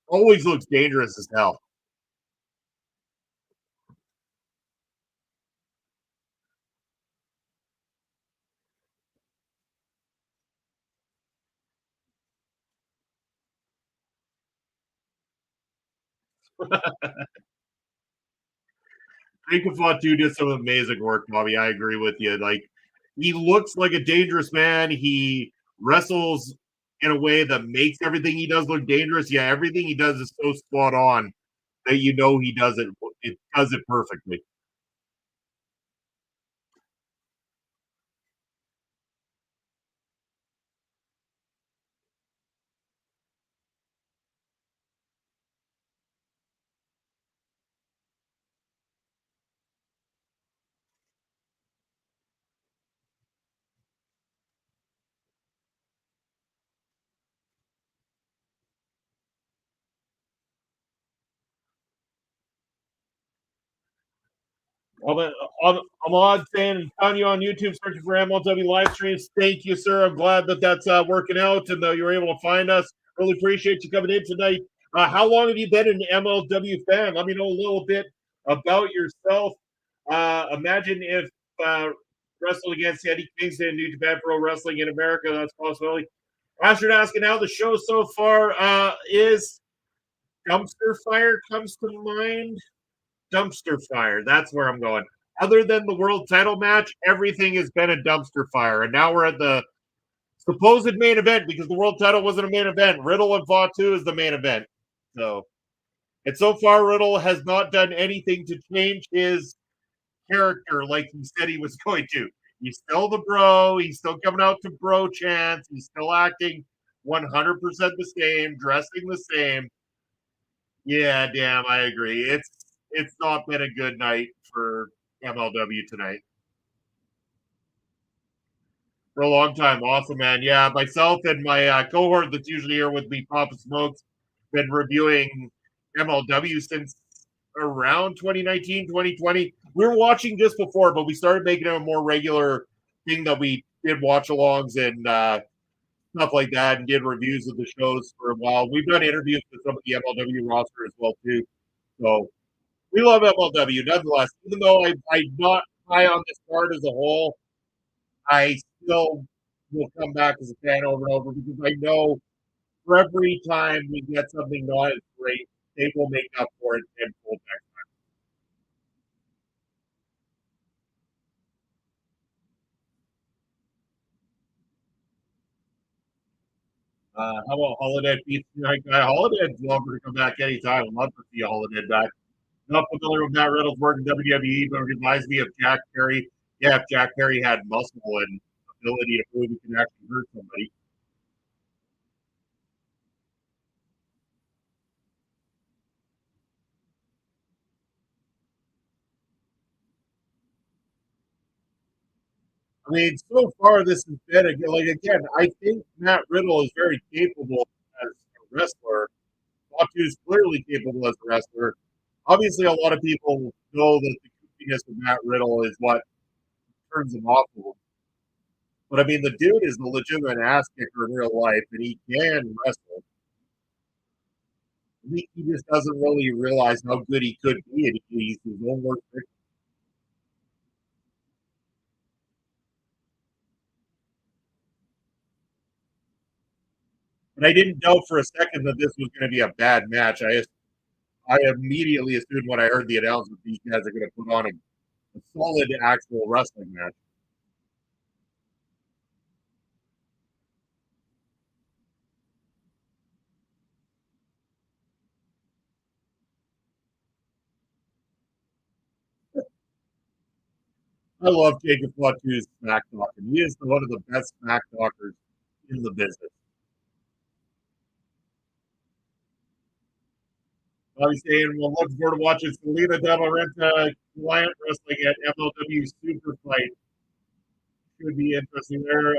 Always looks dangerous as hell. Jacob Fatu did some amazing work, Bobby. I agree with you. Like, he looks like a dangerous man. He wrestles in a way that makes everything he does look dangerous. Yeah, everything he does is so spot on that you know he does it. It does it perfectly. I'm, I'm on saying on you on YouTube, searching for MLW live streams. Thank you, sir. I'm glad that that's working out and you were able to find us. Really appreciate you coming in tonight. How long have you been an MLW fan? Let me know a little bit about yourself. Imagine if wrestled against Eddie Kingston in New Japan Pro Wrestling in America. That's a possibility. Astrid asking how the show so far is. Dumpster fire comes to mind. Dumpster fire. That's where I'm going. Other than the world title match, everything has been a dumpster fire. And now we're at the supposed main event because the world title wasn't a main event. Riddle and Fatu is the main event. So, and so far, Riddle has not done anything to change his character like he said he was going to. He's still the bro. He's still coming out to bro chants. He's still acting 100% the same, dressing the same. Yeah, damn, I agree. It's not been a good night for MLW tonight for a long time. Awesome, man. Yeah, myself and my cohort that's usually here with me, Papa Smokes, been reviewing MLW since around 2019, 2020. We were watching just before, but we started making it a more regular thing that we did watch alongs and stuff like that and did reviews of the shows for a while. We've done interviews with some of the MLW roster as well, too. So we love MLW nonetheless. Even though I'm not high on this card as a whole, I still will come back as a fan over and over because I know for every time we get something not as great, they will make up for it tenfold next. How about Holliday beats tonight guy? Holiday's welcome to come back anytime. I'd love to see Holiday back. Not familiar with Matt Riddle's work in WWE, but it reminds me of Jack Perry. Yeah, if Jack Perry had muscle and ability to prove he can actually hurt somebody. I mean, so far this has been like again. I think Matt Riddle is very capable as a wrestler. Fatu is clearly capable as a wrestler. Obviously, a lot of people know that the goofiness of Matt Riddle is what turns him off of him. But I mean, the dude is a legitimate ass kicker in real life, and he can wrestle. I think he just doesn't really realize how good he could be, and he's his own worst victim. But I didn't know for a second that this was going to be a bad match. I immediately assumed when I heard the announcement these guys are going to put on a solid actual wrestling match. I love Jacob Fatu's smack talking. He is one of the best smack talkers in the business. Bobby saying, well, looking forward to watching Selena De La Renta Client Wrestling at MLW Super Fight. Should be interesting there.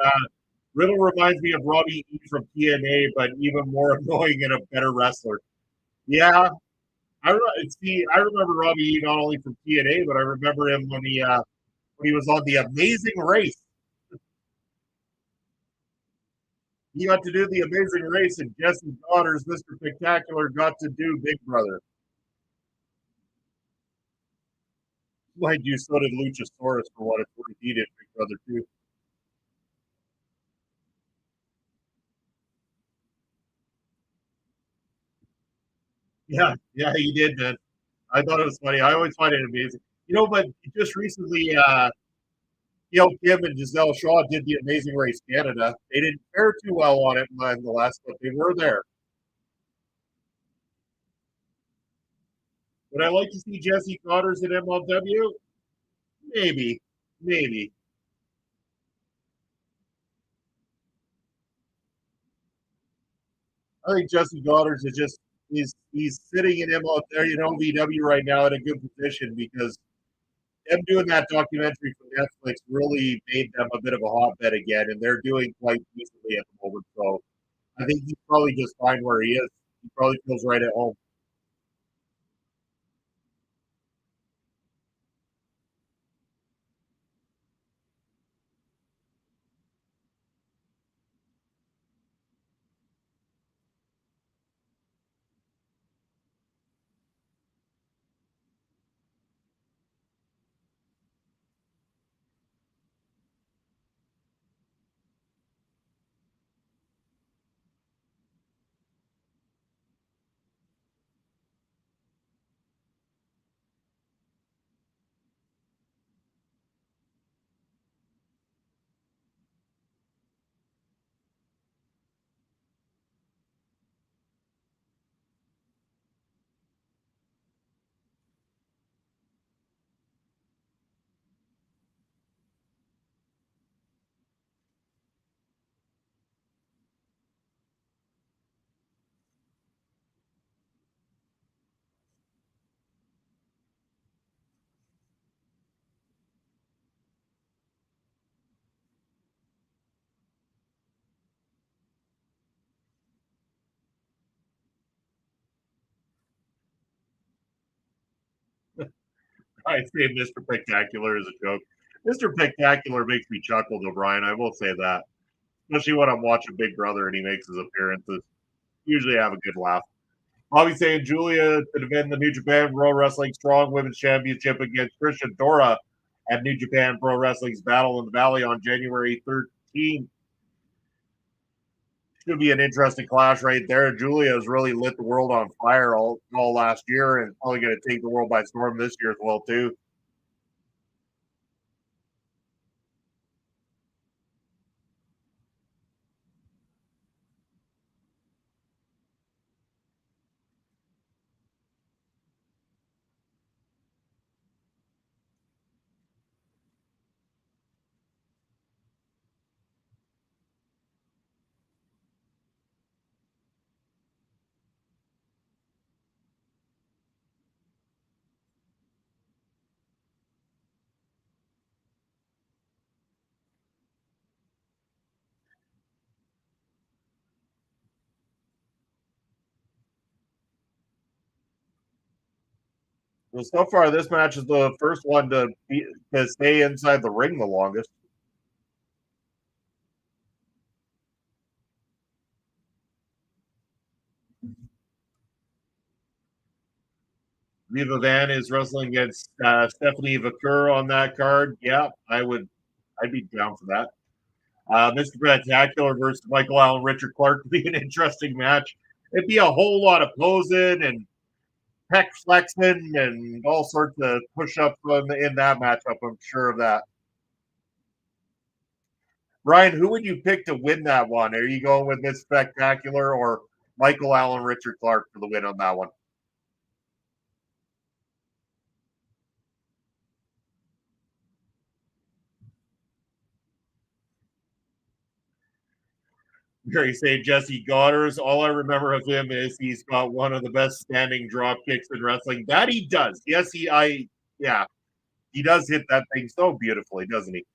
Riddle reminds me of Robbie E from TNA, but even more annoying and a better wrestler. Yeah, I remember Robbie E not only from TNA, but I remember him when he was on the Amazing Race. He got to do the Amazing Race, and Jesse's daughters, Mr. Spectacular, got to do Big Brother. Mind you, so did Luchasaurus for what it's worth. He did Big Brother too. Yeah, he did, man. I thought it was funny. I always find it amazing. But just recently, Kim and Giselle Shaw did the Amazing Race Canada. They didn't fare too well on it in the last, but they were there. Would I like to see Jesse Cotters at MLW? Maybe, maybe. I think Jesse Goddard is just he's sitting in MLW, VW right now in a good position because them doing that documentary from Netflix really made them a bit of a hotbed again, and they're doing quite decently at the moment. So I think he's probably just fine where he is. He probably feels right at home. I say Mr. Spectacular is a joke. Mr. Spectacular makes me chuckle, though, Brian. I will say that, especially when I'm watching Big Brother and he makes his appearances. Usually, I have a good laugh. Bobby St. Julia to defend the New Japan Pro Wrestling Strong Women's Championship against Christian Dora at New Japan Pro Wrestling's Battle in the Valley on January 13th. Should be an interesting clash right there. Julia has really lit the world on fire all last year and probably going to take the world by storm this year as well, too. Well, so far, this match is the first one to stay inside the ring the longest. Viva Van is wrestling against Stephanie Vaquer on that card. Yeah, I'd be down for that. Mr. Spectacular versus Michael Allen, Richard Clark would be an interesting match. It'd be a whole lot of posing and pec flexing and all sorts of push ups in that matchup. I'm sure of that. Ryan, who would you pick to win that one? Are you going with Miss Spectacular or Michael Allen, Richard Clark for the win on that one? Gary say Jesse Goddard's. All I remember of him is he's got one of the best standing drop kicks in wrestling. That he does. Yes, yeah, he does hit that thing so beautifully, doesn't he?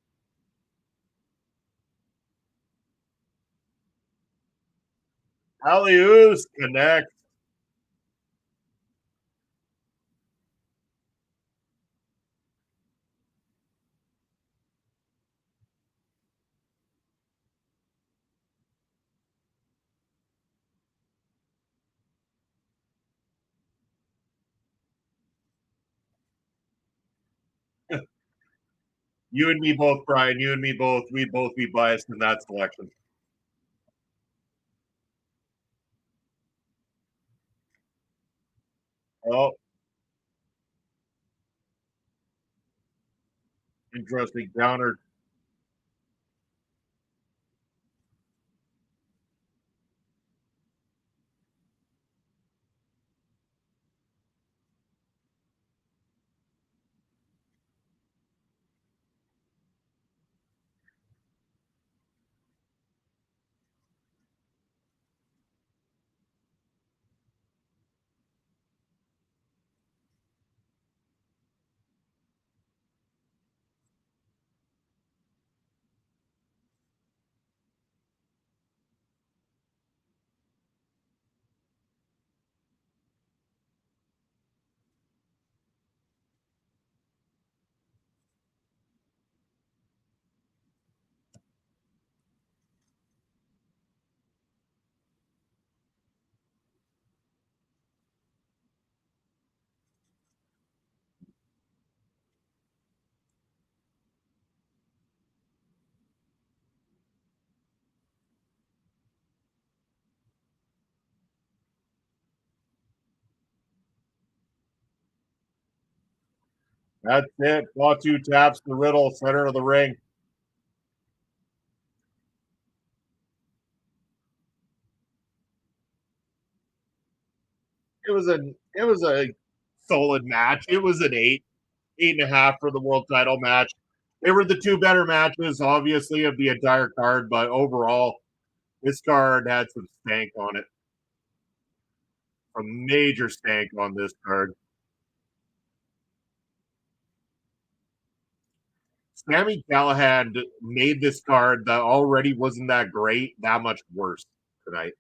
Alley connect. You and me both, Brian. You and me both. We'd both be biased in that selection. Oh, interesting downer. That's it. Fatu taps the riddle, center of the ring. It was a solid match. It was an 8.5 for the world title match. They were the two better matches, obviously, of the entire card, but overall, this card had some stank on it. A major stank on this card. Sammy Callahan made this card that already wasn't that great that much worse tonight.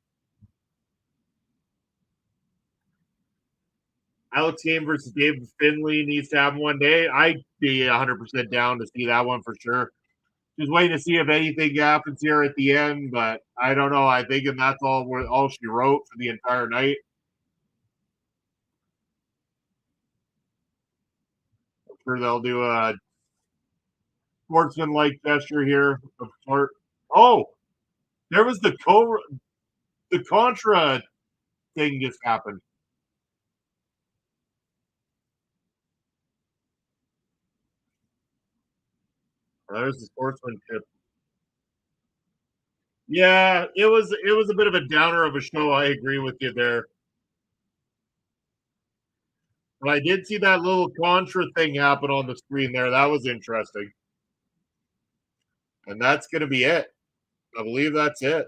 Alex Kane versus David Finley needs to have one day. I'd be 100% down to see that one for sure. Just waiting to see if anything happens here at the end, but I don't know. I think that's all she wrote for the entire night. I'm sure they'll do a sportsman-like gesture here of sort. Oh, there was the Contra thing just happened. There's the sportsmanship. Yeah, it was a bit of a downer of a show. I agree with you there. But I did see that little Contra thing happen on the screen there. That was interesting. And that's going to be it. I believe that's it.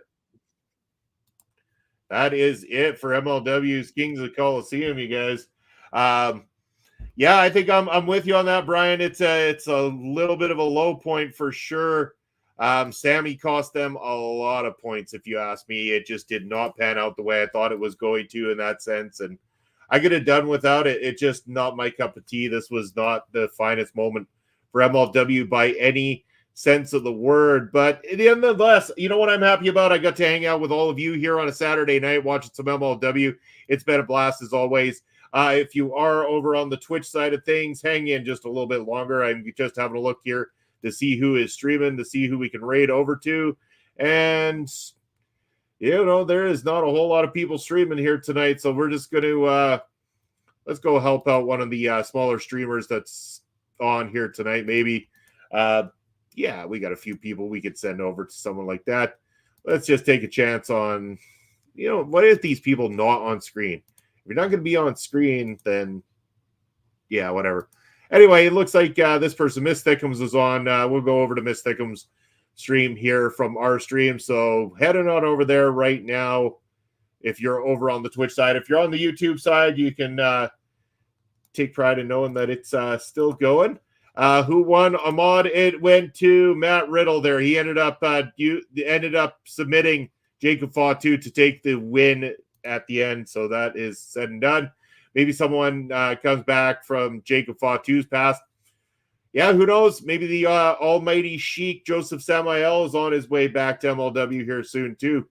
That is it for MLW's Kings of Colosseum, you guys. Um, yeah, I think I'm with you on that, Brian. It's a little bit of a low point for sure. Sammy cost them a lot of points, if you ask me. It just did not pan out the way I thought it was going to in that sense, and I could have done without it. It's just not my cup of tea. This was not the finest moment for MLW by any sense of the word. But nonetheless, you know what I'm happy about? I got to hang out with all of you here on a Saturday night watching some MLW. It's been a blast as always. If you are over on the Twitch side of things, hang in just a little bit longer. I'm just having a look here to see who is streaming, to see who we can raid over to. And, there is not a whole lot of people streaming here tonight. So we're just going to, let's go help out one of the smaller streamers that's on here tonight. Maybe, yeah, we got a few people we could send over to someone like that. Let's just take a chance on, what if these people not on screen? If you're not going to be on screen, then yeah, whatever. Anyway, it looks like this person, Miss Thickums, is on. We'll go over to Miss Thickums' stream here from our stream. So heading on over there right now. If you're over on the Twitch side, if you're on the YouTube side, you can take pride in knowing that it's still going. Who won? Ahmad. It went to Matt Riddle. There, he ended up submitting Jacob Fatu to take the win at the end. So that is said and done. Maybe someone comes back from Jacob Fatu's past. Yeah, who knows? Maybe the almighty Sheik Joseph Samael is on his way back to MLW here soon too.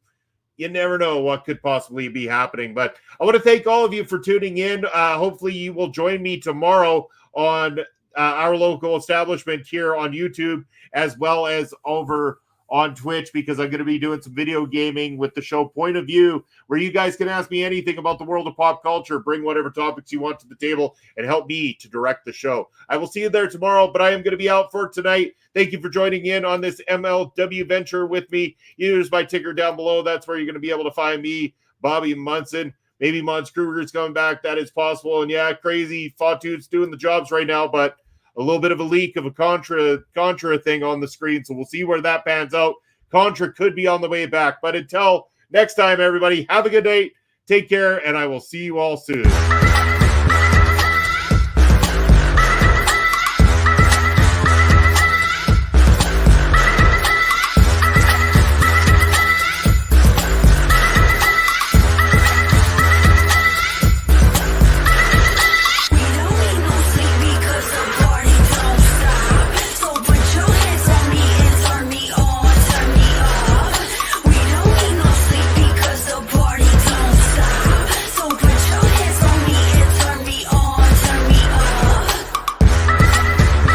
You never know what could possibly be happening. But I want to thank all of you for tuning in. Hopefully you will join me tomorrow on our local establishment here on YouTube, as well as over on Twitch, because I'm going to be doing some video gaming with the show Point of View, where you guys can ask me anything about the world of pop culture, bring whatever topics you want to the table, and help me to direct the show. I will see you there tomorrow, but I am going to be out for tonight. Thank you for joining in on this MLW venture with me. Use my ticker down below. That's where you're going to be able to find me, Bobby Munson. Maybe Mons Kruger's coming back. That is possible. And yeah, crazy Fatu's doing the jobs right now, but a little bit of a leak of a Contra thing on the screen. So we'll see where that pans out. Contra could be on the way back. But until next time, everybody, have a good night. Take care, and I will see you all soon.